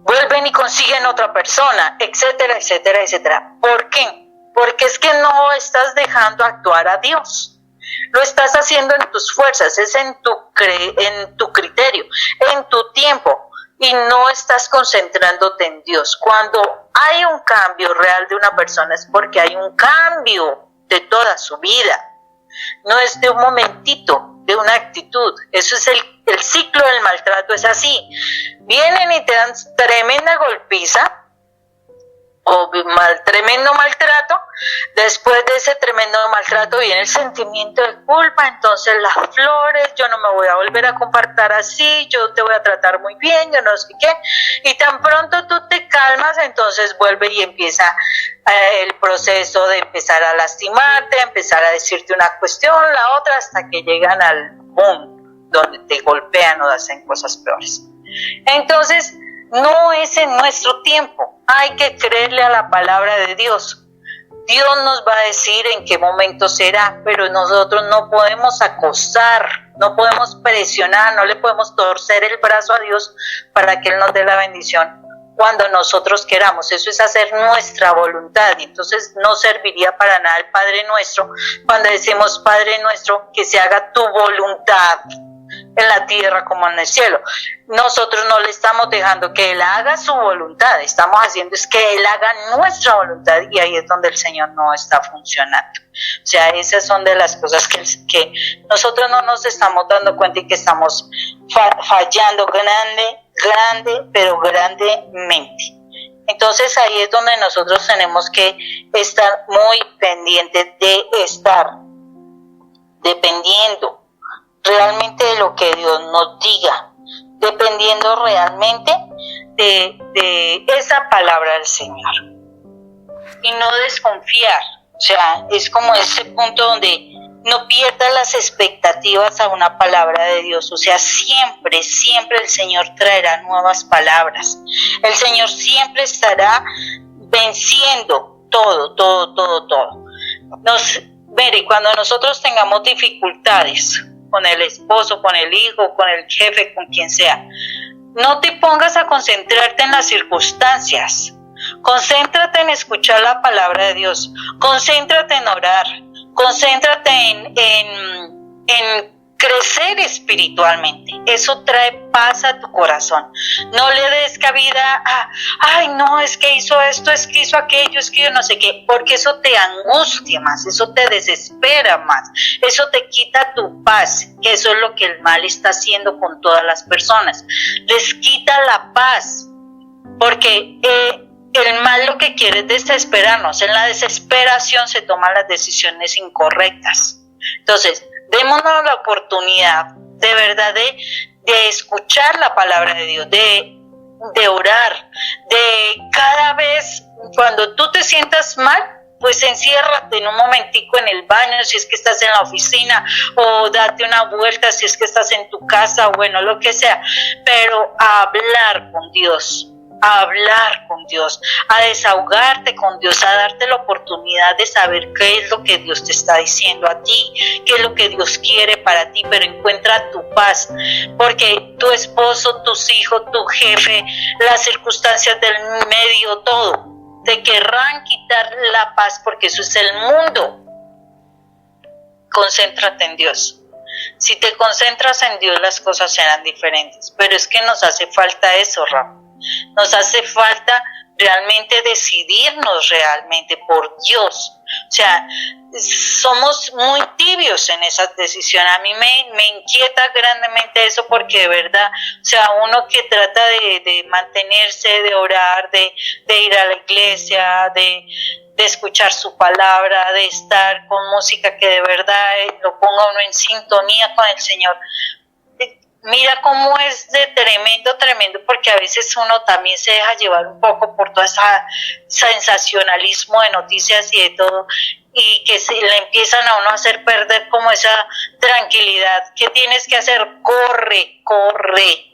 vuelven y consiguen otra persona, etcétera, etcétera, etcétera. ¿Por qué? Porque es que no estás dejando actuar a Dios. Lo estás haciendo en tus fuerzas, es en tu criterio, en tu tiempo. Y no estás concentrándote en Dios. Cuando hay un cambio real de una persona es porque hay un cambio de toda su vida. No es de un momentito, de una actitud. Eso es el ciclo del maltrato, es así. Vienen y te dan tremenda golpiza o tremendo maltrato. Después de ese tremendo maltrato viene el sentimiento de culpa, entonces las flores, yo no me voy a volver a comportar así, yo te voy a tratar muy bien, yo no sé qué, y tan pronto tú te calmas, entonces vuelve y empieza el proceso de empezar a lastimarte, empezar a decirte una cuestión, la otra, hasta que llegan al boom, donde te golpean o hacen cosas peores. Entonces, no es en nuestro tiempo, hay que creerle a la palabra de Dios. Dios nos va a decir en qué momento será, pero nosotros no podemos acosar, no podemos presionar, no le podemos torcer el brazo a Dios para que Él nos dé la bendición cuando nosotros queramos. Eso es hacer nuestra voluntad, y entonces no serviría para nada el Padre Nuestro cuando decimos: Padre Nuestro, que se haga tu voluntad en la tierra como en el cielo. Nosotros no le estamos dejando que Él haga su voluntad, estamos haciendo es que Él haga nuestra voluntad, y ahí es donde el Señor no está funcionando. O sea, esas son de las cosas que nosotros no nos estamos dando cuenta y que estamos fallando grande, pero grandemente. Entonces ahí es donde nosotros tenemos que estar muy pendientes de estar dependiendo realmente de lo que Dios nos diga, dependiendo realmente de esa palabra del Señor, y no desconfiar. O sea, es como ese punto donde no pierdas las expectativas a una palabra de Dios. O sea, siempre el Señor traerá nuevas palabras. El Señor siempre estará venciendo todo. Mire, cuando nosotros tengamos dificultades, con el esposo, con el hijo, con el jefe, con quien sea. No te pongas a concentrarte en las circunstancias. Concéntrate en escuchar la palabra de Dios. Concéntrate en orar. Concéntrate en crecer espiritualmente. Eso trae paz a tu corazón. No le des cabida a, ay no, es que hizo esto, es que hizo aquello, es que yo no sé qué, porque eso te angustia más, eso te desespera más, eso te quita tu paz, que eso es lo que el mal está haciendo con todas las personas. Les quita la paz, porque el mal lo que quiere es desesperarnos. En la desesperación se toman las decisiones incorrectas. Entonces, démonos la oportunidad de verdad de escuchar la palabra de Dios, de orar, de cada vez cuando tú te sientas mal, pues enciérrate en un momentico en el baño si es que estás en la oficina, o date una vuelta si es que estás en tu casa, bueno, lo que sea, pero a hablar con Dios. A hablar con Dios, a desahogarte con Dios, a darte la oportunidad de saber qué es lo que Dios te está diciendo a ti, qué es lo que Dios quiere para ti, pero encuentra tu paz, porque tu esposo, tus hijos, tu jefe, las circunstancias del medio, todo, te querrán quitar la paz, porque eso es el mundo. Concéntrate en Dios. Si te concentras en Dios, las cosas serán diferentes, pero es que nos hace falta eso, Rafa. Nos hace falta realmente decidirnos realmente por Dios. O sea, somos muy tibios en esas decisiones. A mí me inquieta grandemente eso, porque de verdad, o sea, uno que trata de mantenerse, de orar, de ir a la iglesia, de escuchar su palabra, de estar con música que de verdad lo ponga uno en sintonía con el Señor. Mira cómo es de tremendo, porque a veces uno también se deja llevar un poco por todo ese sensacionalismo de noticias y de todo, y que le empiezan a uno a hacer perder como esa tranquilidad. ¿Qué tienes que hacer? Corre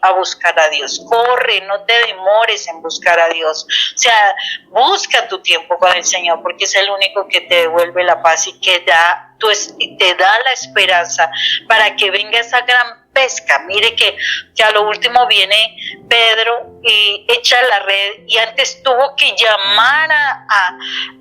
a buscar a Dios, corre, no te demores en buscar a Dios. O sea, busca tu tiempo con el Señor, porque es el único que te devuelve la paz y que te da la esperanza para que venga esa gran pesca. Mire que a lo último viene Pedro y echa la red, y antes tuvo que llamar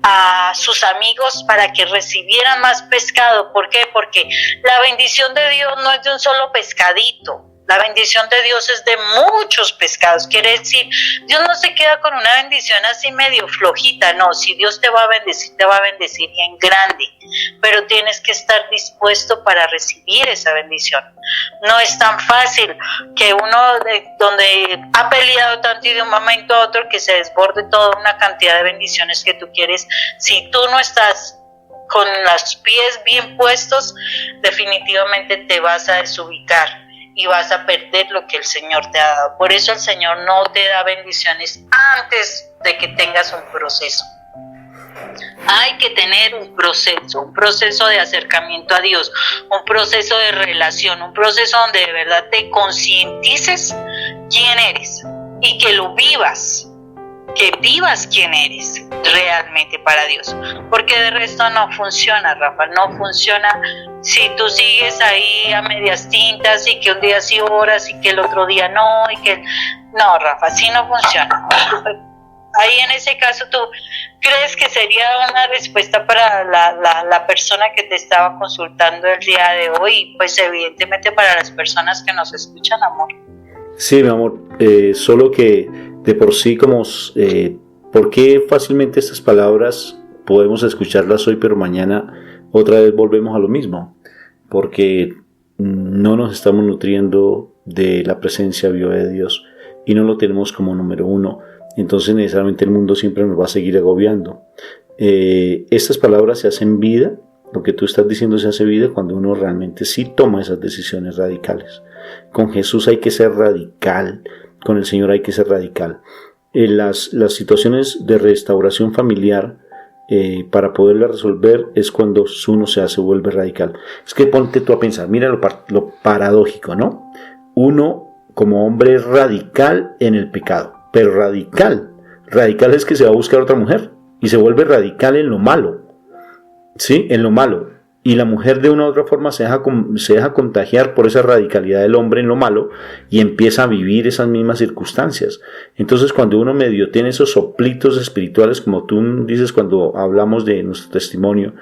a sus amigos para que recibieran más pescado. ¿Por qué? Porque la bendición de Dios no es de un solo pescadito. La bendición de Dios es de muchos pescados. Quiere decir, Dios no se queda con una bendición así medio flojita. No, si Dios te va a bendecir y en grande. Pero tienes que estar dispuesto para recibir esa bendición. No es tan fácil que uno donde ha peleado tanto y de un momento a otro que se desborde toda una cantidad de bendiciones que tú quieres. Si tú no estás con los pies bien puestos, definitivamente te vas a desubicar y vas a perder lo que el Señor te ha dado. Por eso el Señor no te da bendiciones antes de que tengas un proceso. Hay que tener un proceso de acercamiento a Dios, un proceso de relación, un proceso donde de verdad te concientices quién eres y que lo vivas, que vivas quién eres realmente para Dios, porque de resto no funciona, Rafa, no funciona si tú sigues ahí a medias tintas y que un día sí oras y que el otro día no, no, Rafa, así no funciona. Ahí en ese caso, ¿tú crees que sería una respuesta para la persona que te estaba consultando el día de hoy? Pues evidentemente para las personas que nos escuchan, amor. Sí, mi amor, solo que de por sí ¿por qué fácilmente estas palabras podemos escucharlas hoy, pero mañana otra vez volvemos a lo mismo? Porque no nos estamos nutriendo de la presencia viva de Dios y no lo tenemos como número uno. Entonces necesariamente el mundo siempre nos va a seguir agobiando. Estas palabras se hacen vida, lo que tú estás diciendo se hace vida cuando uno realmente sí toma esas decisiones radicales. Con Jesús hay que ser radical, con el Señor hay que ser radical. Las situaciones de restauración familiar, para poderla resolver, es cuando uno se vuelve radical. Es que ponte tú a pensar, mira lo paradójico, ¿no? Uno como hombre es radical en el pecado, pero radical es que se va a buscar otra mujer y se vuelve radical en lo malo, ¿sí? En lo malo. y la mujer de una u otra forma se deja contagiar por esa radicalidad del hombre en lo malo y empieza a vivir esas mismas circunstancias. Entonces, cuando uno medio tiene esos soplitos espirituales, como tú dices cuando hablamos de nuestro testimonio,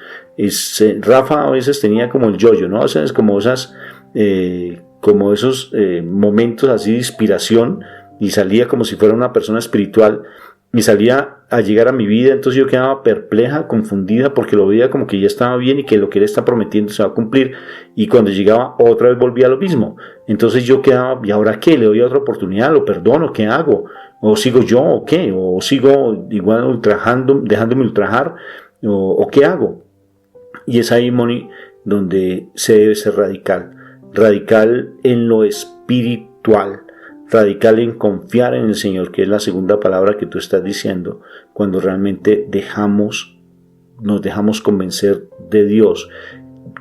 Rafa a veces tenía como el yo-yo, ¿no? O sea, es como esos momentos así de inspiración, y salía como si fuera una persona espiritual, y salía a llegar a mi vida. Entonces yo quedaba perpleja, confundida, porque lo veía como que ya estaba bien y que lo que él está prometiendo se va a cumplir, y cuando llegaba otra vez volvía a lo mismo. Entonces yo quedaba, ¿y ahora qué? ¿Le doy otra oportunidad? ¿Lo perdono? ¿Qué hago? ¿O sigo yo? ¿O qué? ¿O sigo igual dejándome ultrajar? ¿O qué hago? Y es ahí, Moni, donde se debe ser radical en lo espiritual, radical en confiar en el Señor, que es la segunda palabra que tú estás diciendo, cuando realmente nos dejamos convencer de Dios,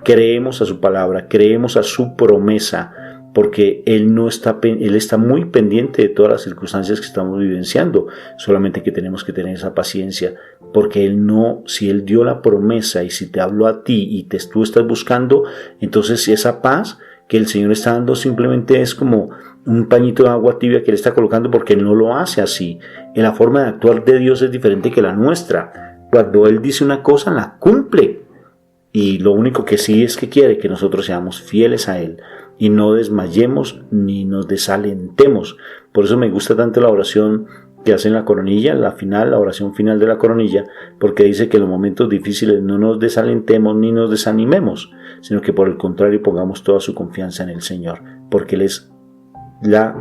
creemos a su palabra, creemos a su promesa, porque Él está muy pendiente de todas las circunstancias que estamos vivenciando, solamente que tenemos que tener esa paciencia, porque si Él dio la promesa, y si te habló a ti y tú estás buscando, entonces esa paz que el Señor está dando simplemente es como un pañito de agua tibia que Él está colocando, porque Él no lo hace así. La forma de actuar de Dios es diferente que la nuestra. Cuando Él dice una cosa, la cumple. Y lo único que sí es que quiere que nosotros seamos fieles a Él y no desmayemos ni nos desalentemos. Por eso me gusta tanto la oración que hace en la coronilla, la oración final de la coronilla, porque dice que en los momentos difíciles no nos desalentemos ni nos desanimemos, sino que por el contrario pongamos toda su confianza en el Señor, porque Él es la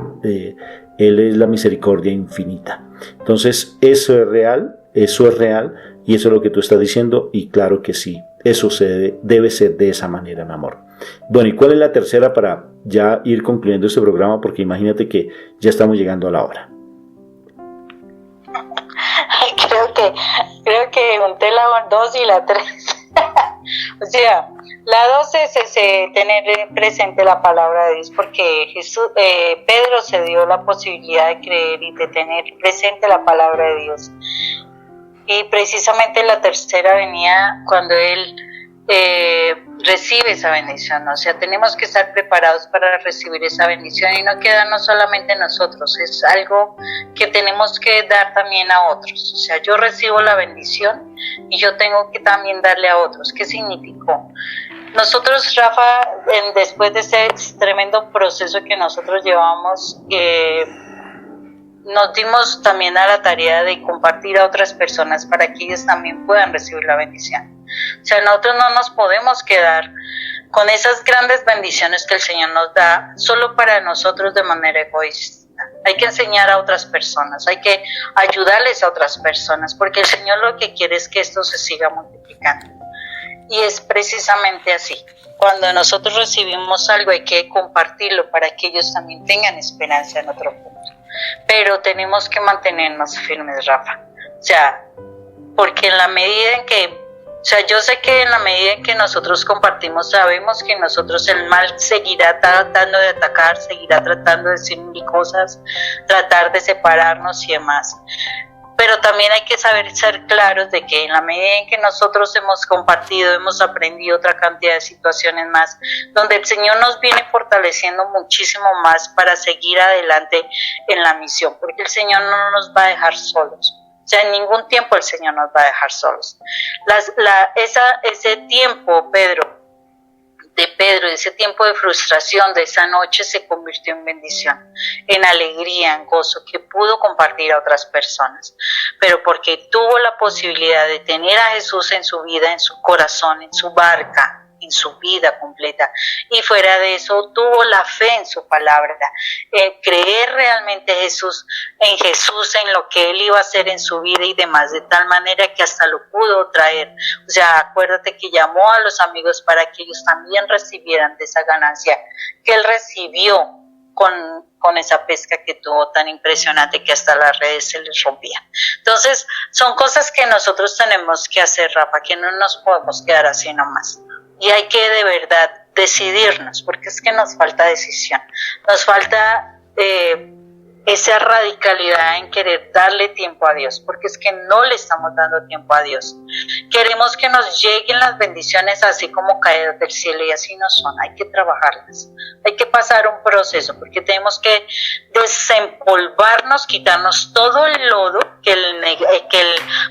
misericordia infinita. Entonces eso es real, y eso es lo que tú estás diciendo, y claro que sí, eso debe ser de esa manera, mi amor. Bueno, ¿y cuál es la tercera para ya ir concluyendo este programa? Porque imagínate que ya estamos llegando a la hora. Creo que junté la 2 y la 3. O sea, la 2 es tener presente la palabra de Dios, porque Pedro se dio la posibilidad de creer y de tener presente la palabra de Dios. Y precisamente la tercera venía cuando él recibe esa bendición. O sea, tenemos que estar preparados para recibir esa bendición, y no quedarnos solamente nosotros, es algo que tenemos que dar también a otros. O sea, yo recibo la bendición y yo tengo que también darle a otros. ¿Qué significó? Nosotros, Rafa, después de ese tremendo proceso que nosotros llevamos, nos dimos también a la tarea de compartir a otras personas para que ellos también puedan recibir la bendición. O sea, nosotros no nos podemos quedar con esas grandes bendiciones que el Señor nos da solo para nosotros de manera egoísta. Hay que enseñar a otras personas, hay que ayudarles a otras personas, porque el Señor lo que quiere es que esto se siga multiplicando. Y es precisamente así. Cuando nosotros recibimos algo, hay que compartirlo para que ellos también tengan esperanza en otro punto. Pero tenemos que mantenernos firmes, Rafa. O sea, porque en la medida en que, yo sé que en la medida en que nosotros compartimos, sabemos que nosotros el mal seguirá tratando de atacar, seguirá tratando de decir mil cosas, tratar de separarnos y demás. Pero también hay que saber ser claros de que en la medida en que nosotros hemos compartido, hemos aprendido otra cantidad de situaciones más, donde el Señor nos viene fortaleciendo muchísimo más para seguir adelante en la misión, porque el Señor no nos va a dejar solos. O sea, en ningún tiempo el Señor nos va a dejar solos. Ese tiempo, ese tiempo de frustración de esa noche se convirtió en bendición, en alegría, en gozo, que pudo compartir a otras personas. Pero porque tuvo la posibilidad de tener a Jesús en su vida, en su corazón, en su barca, en su vida completa, y fuera de eso tuvo la fe en su palabra, creer realmente en Jesús, en lo que Él iba a hacer en su vida y demás, de tal manera que hasta lo pudo traer. O sea, acuérdate que llamó a los amigos para que ellos también recibieran de esa ganancia que Él recibió con esa pesca que tuvo tan impresionante que hasta las redes se les rompían. Entonces, son cosas que nosotros tenemos que hacer, Rafa, que no nos podemos quedar así nomás. Y hay que de verdad decidirnos, porque es que nos falta decisión, nos falta esa radicalidad en querer darle tiempo a Dios, porque es que no le estamos dando tiempo a Dios. Queremos que nos lleguen las bendiciones así como caídas del cielo, y así no son. Hay que trabajarlas, hay que pasar un proceso, porque tenemos que desempolvarnos, quitarnos todo el lodo que el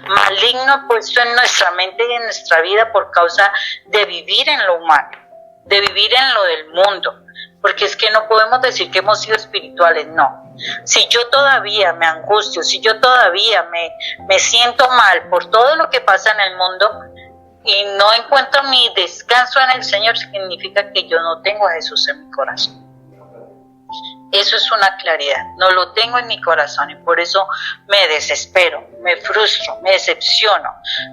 maligno ha puesto en nuestra mente y en nuestra vida por causa de vivir en lo humano, de vivir en lo del mundo. Porque es que no podemos decir que hemos sido espirituales, no. Si yo todavía me angustio, si yo todavía me siento mal por todo lo que pasa en el mundo y no encuentro mi descanso en el Señor, significa que yo no tengo a Jesús en mi corazón. Eso es una claridad, no lo tengo en mi corazón, y por eso me desespero, me frustro, me decepciono,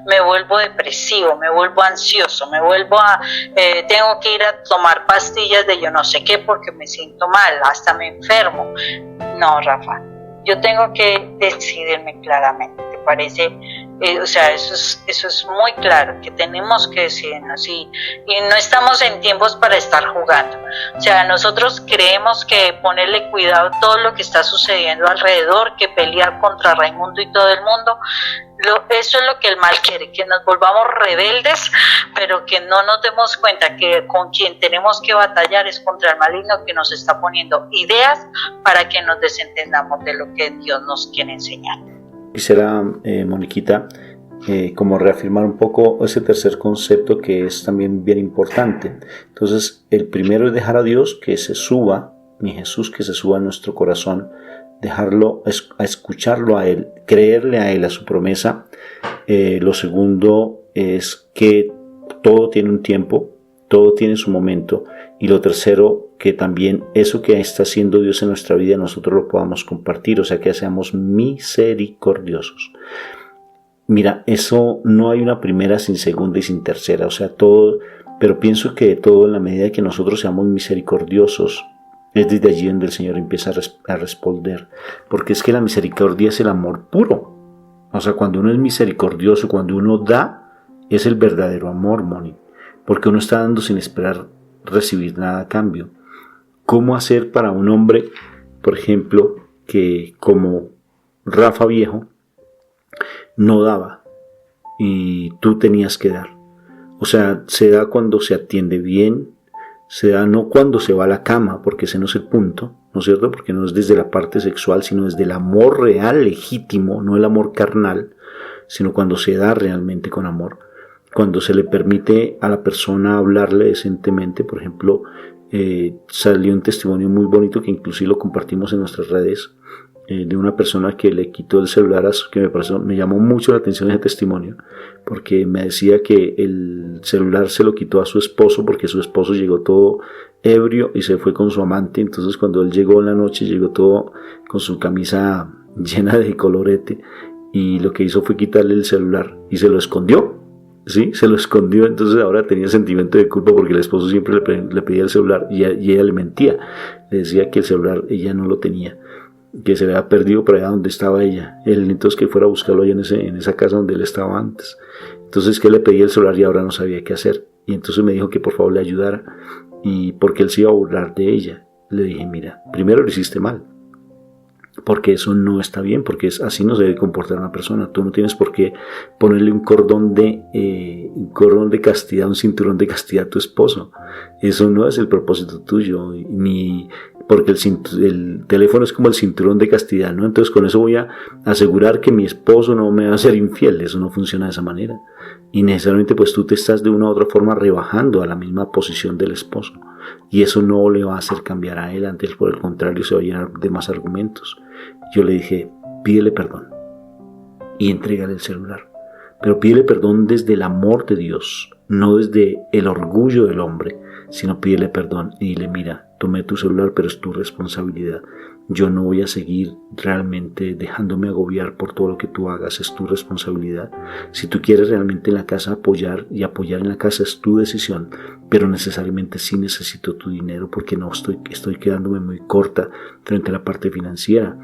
me vuelvo depresivo, me vuelvo ansioso, tengo que ir a tomar pastillas de yo no sé qué porque me siento mal, hasta me enfermo. No, Rafa, yo tengo que decidirme claramente, ¿te parece? Eso es muy claro, que tenemos que decidirnos, y no estamos en tiempos para estar jugando. O sea, nosotros creemos que ponerle cuidado a todo lo que está sucediendo alrededor, que pelear contra Raimundo y todo el mundo, eso es lo que el mal quiere, que nos volvamos rebeldes, pero que no nos demos cuenta que con quien tenemos que batallar es contra el maligno, que nos está poniendo ideas para que nos desentendamos de lo que Dios nos quiere enseñar. Quisiera, Moniquita, como reafirmar un poco ese tercer concepto que es también bien importante. Entonces, el primero es dejar a Dios que se suba, mi Jesús que se suba a nuestro corazón, dejarlo, a escucharlo a Él, creerle a Él, a su promesa. Lo segundo es que todo tiene un tiempo, todo tiene su momento. Y lo tercero, que también eso que está haciendo Dios en nuestra vida nosotros lo podamos compartir, o sea que seamos misericordiosos. Mira, eso no hay una primera sin segunda y sin tercera, o sea, todo, pero pienso que todo en la medida que nosotros seamos misericordiosos, es desde allí donde el Señor empieza a responder, porque es que la misericordia es el amor puro. O sea, cuando uno es misericordioso, cuando uno da, es el verdadero amor, Moni, porque uno está dando sin esperar recibir nada a cambio. ¿Cómo hacer para un hombre, por ejemplo, que como Rafa viejo no daba y tú tenías que dar? O sea, se da cuando se atiende bien, se da no cuando se va a la cama, porque ese no es el punto, ¿no es cierto? Porque no es desde la parte sexual, sino desde el amor real, legítimo, no el amor carnal, sino cuando se da realmente con amor. Cuando se le permite a la persona hablarle decentemente. Por ejemplo, salió un testimonio muy bonito que inclusive lo compartimos en nuestras redes, de una persona que le quitó el celular, que me llamó mucho la atención ese testimonio, porque me decía que el celular se lo quitó a su esposo porque su esposo llegó todo ebrio y se fue con su amante. Entonces cuando él llegó en la noche, llegó todo con su camisa llena de colorete, y lo que hizo fue quitarle el celular y se lo escondió. Sí, se lo escondió. Entonces ahora tenía sentimiento de culpa porque el esposo siempre le pedía el celular y ella le mentía, le decía que el celular ella no lo tenía, que se le había perdido por allá donde estaba ella. Él entonces que fuera a buscarlo allá en esa casa donde él estaba antes. Entonces que le pedía el celular y ahora no sabía qué hacer, y entonces me dijo que por favor le ayudara, y porque él se iba a burlar de ella. Le dije, mira, primero lo hiciste mal, porque eso no está bien, porque así no se debe comportar una persona. Tú no tienes por qué ponerle un cordón de castidad, un cinturón de castidad a tu esposo. Eso no es el propósito tuyo, ni porque el teléfono es como el cinturón de castidad, ¿no? Entonces con eso voy a asegurar que mi esposo no me va a ser infiel. Eso no funciona de esa manera, y necesariamente pues tú te estás de una u otra forma rebajando a la misma posición del esposo, y eso no le va a hacer cambiar a él. Antes, por el contrario, se va a llenar de más argumentos. Yo le dije, pídele perdón y entrégale el celular, pero pídele perdón desde el amor de Dios, no desde el orgullo del hombre, sino pídele perdón y dile, mira, tomé tu celular, pero es tu responsabilidad. Yo no voy a seguir realmente dejándome agobiar por todo lo que tú hagas, es tu responsabilidad. Si tú quieres realmente en la casa apoyar, y apoyar en la casa es tu decisión, pero necesariamente sí necesito tu dinero porque no estoy quedándome muy corta frente a la parte financiera.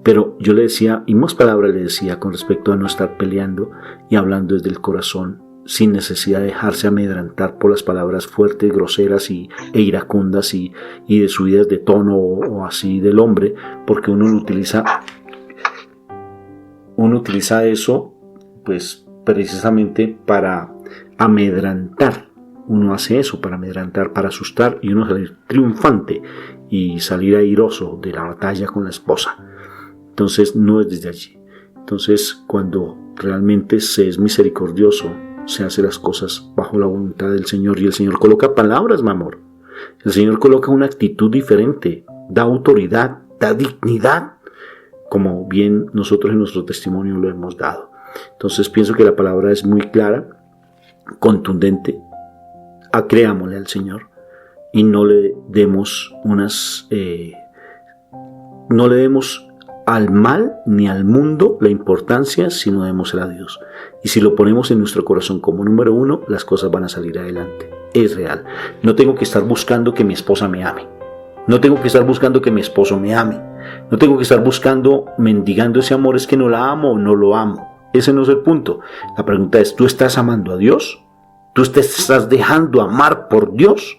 Pero yo le decía, y más palabras le decía con respecto a no estar peleando y hablando desde el corazón, sin necesidad de dejarse amedrentar por las palabras fuertes, groseras e iracundas y de subidas de tono o así del hombre, porque uno utiliza eso pues precisamente para amedrentar. Uno hace eso para amedrentar, para asustar, y uno salir triunfante y salir airoso de la batalla con la esposa. Entonces no es desde allí. Entonces, cuando realmente se es misericordioso, se hace las cosas bajo la voluntad del Señor, y el Señor coloca palabras, mi amor. El Señor coloca una actitud diferente, da autoridad, da dignidad, como bien nosotros en nuestro testimonio lo hemos dado. Entonces pienso que la palabra es muy clara, contundente. Creámosle al Señor y no le demos al mal ni al mundo la importancia, sino démosela a Dios. Y si lo ponemos en nuestro corazón como número uno, las cosas van a salir adelante. Es real. No tengo que estar buscando que mi esposa me ame. No tengo que estar buscando que mi esposo me ame. No tengo que estar mendigando ese amor. Es que no la amo o no lo amo. Ese no es el punto. La pregunta es, ¿tú estás amando a Dios? ¿Tú te estás dejando amar por Dios?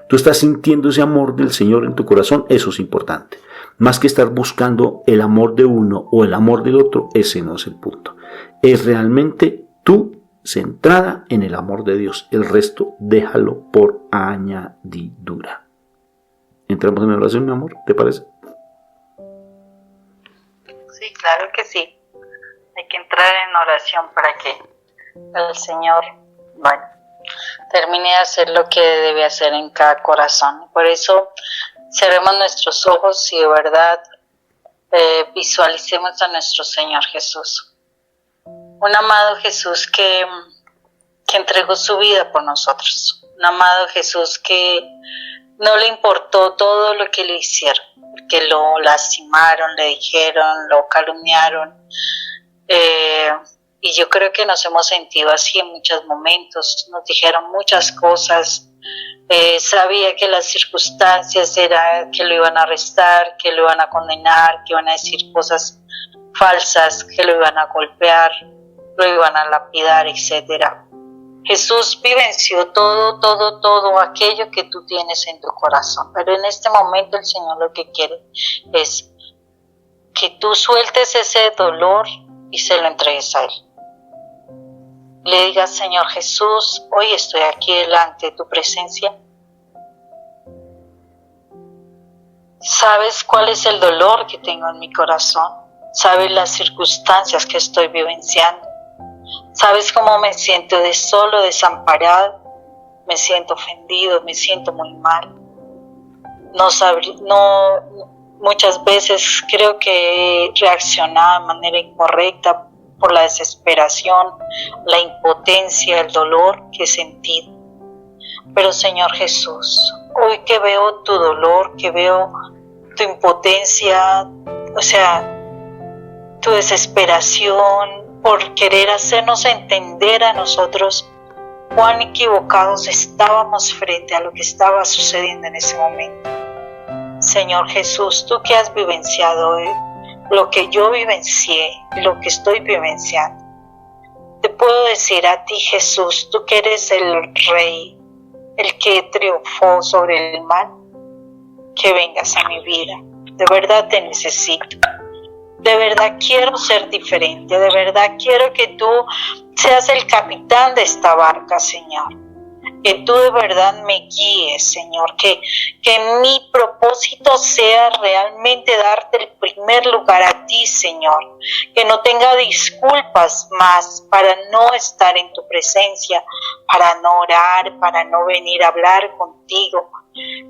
¿Tú estás sintiendo ese amor del Señor en tu corazón? Eso es importante. Más que estar buscando el amor de uno o el amor del otro, ese no es el punto. Es realmente tú centrada en el amor de Dios. El resto déjalo por añadidura. ¿Entramos en la oración, mi amor? ¿Te parece? Sí, claro que sí. Hay que entrar en oración para que el Señor, termine de hacer lo que debe hacer en cada corazón. Por eso cerremos nuestros ojos y de verdad visualicemos a nuestro Señor Jesús. Un amado Jesús que entregó su vida por nosotros. Un amado Jesús que no le importó todo lo que le hicieron, porque lo lastimaron, le dijeron, lo calumniaron. Y yo creo que nos hemos sentido así en muchos momentos. Nos dijeron muchas cosas. Sabía que las circunstancias era que lo iban a arrestar, que lo iban a condenar, que iban a decir cosas falsas, que lo iban a golpear, lo iban a lapidar, etc. Jesús vivenció todo aquello que tú tienes en tu corazón. Pero en este momento el Señor lo que quiere es que tú sueltes ese dolor y se lo entregues a Él. Le digas, Señor Jesús, hoy estoy aquí delante de tu presencia. Sabes cuál es el dolor que tengo en mi corazón. Sabes las circunstancias que estoy vivenciando. Sabes cómo me siento de solo, desamparado. Me siento ofendido, me siento muy mal. Muchas veces creo que he reaccionado de manera incorrecta por la desesperación, la impotencia, el dolor que he sentido. Pero Señor Jesús, hoy que veo tu dolor, que veo tu impotencia, tu desesperación por querer hacernos entender a nosotros cuán equivocados estábamos frente a lo que estaba sucediendo en ese momento. Señor Jesús, tú que has vivenciado hoy, lo que yo vivencié, lo que estoy vivenciando. Te puedo decir a ti, Jesús, tú que eres el Rey, el que triunfó sobre el mal, que vengas a mi vida. De verdad te necesito. De verdad quiero ser diferente. De verdad quiero que tú seas el capitán de esta barca, Señor. Que tú de verdad me guíes, Señor, que mi propósito sea realmente darte el primer lugar a ti, Señor, que no tenga disculpas más para no estar en tu presencia, para no orar, para no venir a hablar contigo,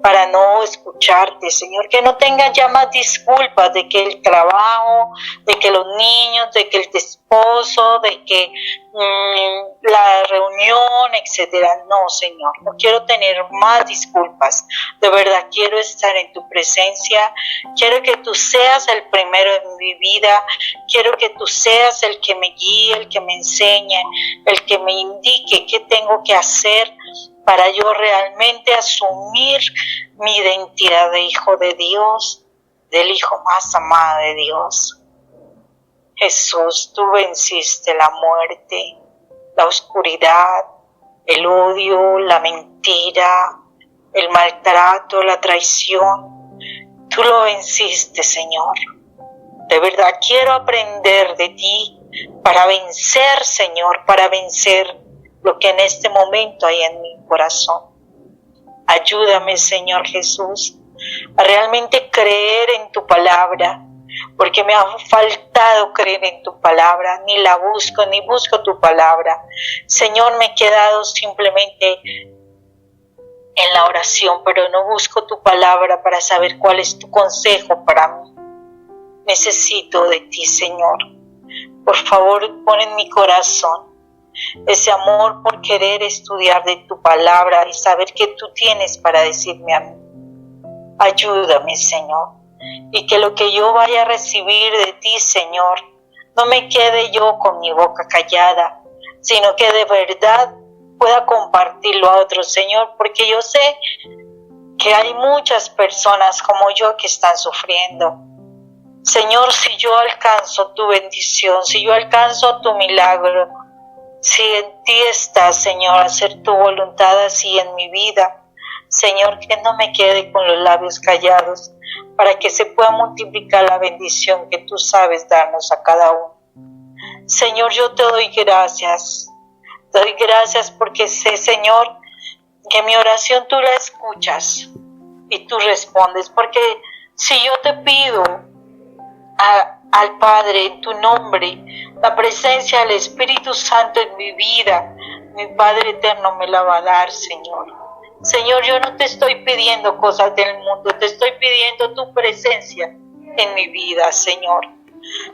para no escucharte, Señor, que no tenga ya más disculpas de que el trabajo, de que los niños, de que el esposo, de que la reunión, etcétera. No, Señor, no quiero tener más disculpas. De verdad quiero estar en tu presencia. Quiero que tú seas el primero en mi vida. Quiero que tú seas el que me guíe, el que me enseñe, el que me indique qué tengo que hacer para yo realmente asumir mi identidad de hijo de Dios, del hijo más amado de Dios. Jesús, tú venciste la muerte, la oscuridad, el odio, la mentira, el maltrato, la traición. Tú lo venciste, Señor. De verdad quiero aprender de ti para vencer, Señor, para vencer lo que en este momento hay en mi corazón. Ayúdame, Señor Jesús, a realmente creer en tu palabra, porque me ha faltado creer en tu palabra, ni la busco, ni busco tu palabra. Señor, me he quedado simplemente en la oración, pero no busco tu palabra para saber cuál es tu consejo para mí. Necesito de ti, Señor. Por favor, pon en mi corazón ese amor por querer estudiar de tu palabra y saber qué tú tienes para decirme a mí. Ayúdame, Señor, y que lo que yo vaya a recibir de ti, Señor, no me quede yo con mi boca callada, sino que de verdad pueda compartirlo a otros, Señor, porque yo sé que hay muchas personas como yo que están sufriendo. Señor, si yo alcanzo tu bendición, si yo alcanzo tu milagro, si en ti está, Señor, hacer tu voluntad así en mi vida, Señor, que no me quede con los labios callados, para que se pueda multiplicar la bendición que tú sabes darnos a cada uno. Señor, yo te doy gracias porque sé, Señor, que mi oración tú la escuchas y tú respondes, porque si yo te pido al Padre en tu nombre, la presencia del Espíritu Santo en mi vida, mi Padre eterno me la va a dar, Señor. Señor, yo no te estoy pidiendo cosas del mundo, te estoy pidiendo tu presencia en mi vida, Señor.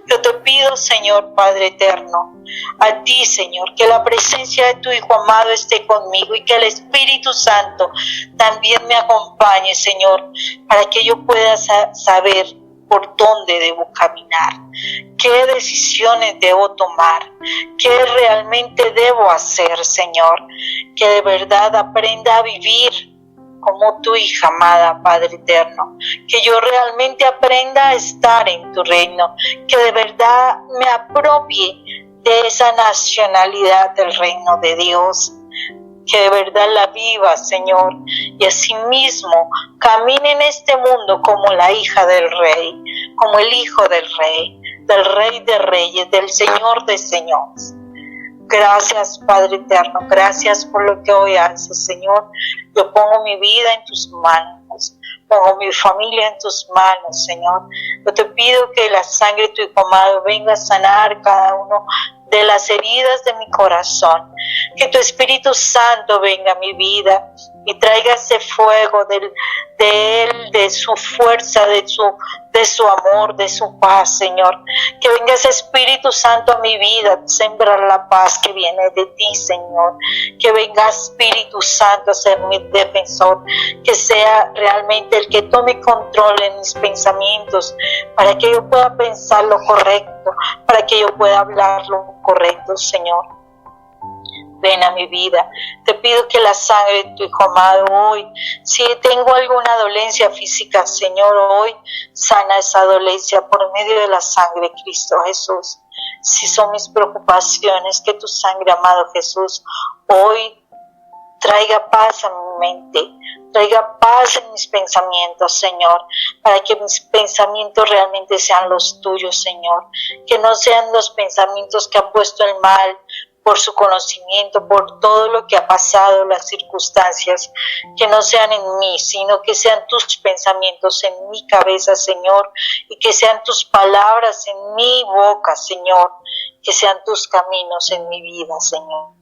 Yo te pido, Señor Padre eterno, a ti, Señor, que la presencia de tu Hijo amado esté conmigo y que el Espíritu Santo también me acompañe, Señor, para que yo pueda saber por dónde debo caminar, qué decisiones debo tomar, qué realmente debo hacer, Señor, que de verdad aprenda a vivir como tu hija amada, Padre eterno, que yo realmente aprenda a estar en tu reino, que de verdad me apropie de esa nacionalidad del reino de Dios, que de verdad la viva, Señor, y asimismo camine en este mundo como la hija del Rey, como el Hijo del Rey de Reyes, del Señor de Señores. Gracias, Padre eterno, gracias por lo que hoy haces, Señor. Yo pongo mi vida en tus manos, pongo mi familia en tus manos, Señor. Yo te pido que la sangre de tu Hijo amado venga a sanar cada uno de las heridas de mi corazón, que tu Espíritu Santo venga a mi vida y traiga ese fuego de Él, de su fuerza, de su amor, de su paz, Señor. Que venga ese Espíritu Santo a mi vida, sembrar la paz que viene de ti, Señor. Que venga Espíritu Santo a ser mi defensor, que sea realmente el que tome control en mis pensamientos, para que yo pueda pensar lo correcto, para que yo pueda hablar lo correcto, Señor. Ven a mi vida, te pido que la sangre de tu Hijo amado hoy, si tengo alguna dolencia física, Señor, hoy sana esa dolencia por medio de la sangre de Cristo Jesús. Si son mis preocupaciones, que tu sangre, amado Jesús, hoy traiga paz a mi mente, traiga paz en mis pensamientos, Señor, para que mis pensamientos realmente sean los tuyos, Señor, que no sean los pensamientos que ha puesto el mal, por su conocimiento, por todo lo que ha pasado, las circunstancias, que no sean en mí, sino que sean tus pensamientos en mi cabeza, Señor, y que sean tus palabras en mi boca, Señor, que sean tus caminos en mi vida, Señor.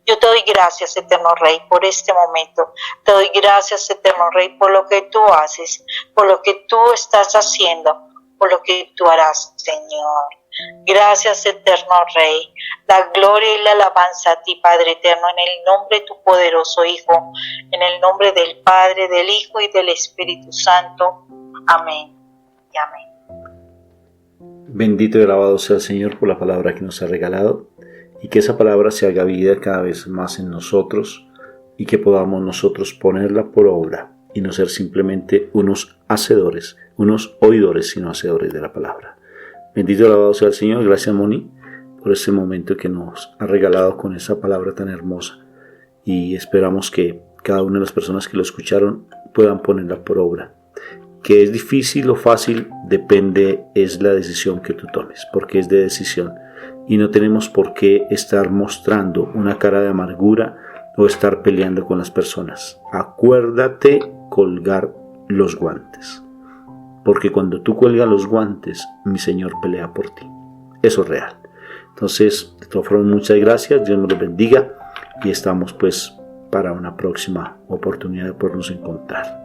Yo te doy gracias, eterno Rey, por este momento. Te doy gracias, eterno Rey, por lo que tú haces, por lo que tú estás haciendo, por lo que tú harás, Señor. Gracias, eterno Rey. La gloria y la alabanza a ti, Padre eterno, en el nombre de tu poderoso Hijo, en el nombre del Padre, del Hijo y del Espíritu Santo. Amén y amén. Bendito y alabado sea el Señor por la palabra que nos ha regalado, y que esa palabra se haga vida cada vez más en nosotros, y que podamos nosotros ponerla por obra y no ser simplemente unos hacedores, unos oidores, sino hacedores de la palabra. Bendito y alabado sea el Señor. Gracias, Moni, por ese momento que nos ha regalado con esa palabra tan hermosa. Y esperamos que cada una de las personas que lo escucharon puedan ponerla por obra. Que es difícil o fácil depende, es la decisión que tú tomes, porque es de decisión. Y no tenemos por qué estar mostrando una cara de amargura o estar peleando con las personas. Acuérdate colgar los guantes, porque cuando tú cuelgas los guantes, mi Señor pelea por ti. Eso es real. Entonces, de todas formas, muchas gracias, Dios nos los bendiga y estamos pues para una próxima oportunidad de podernos encontrar.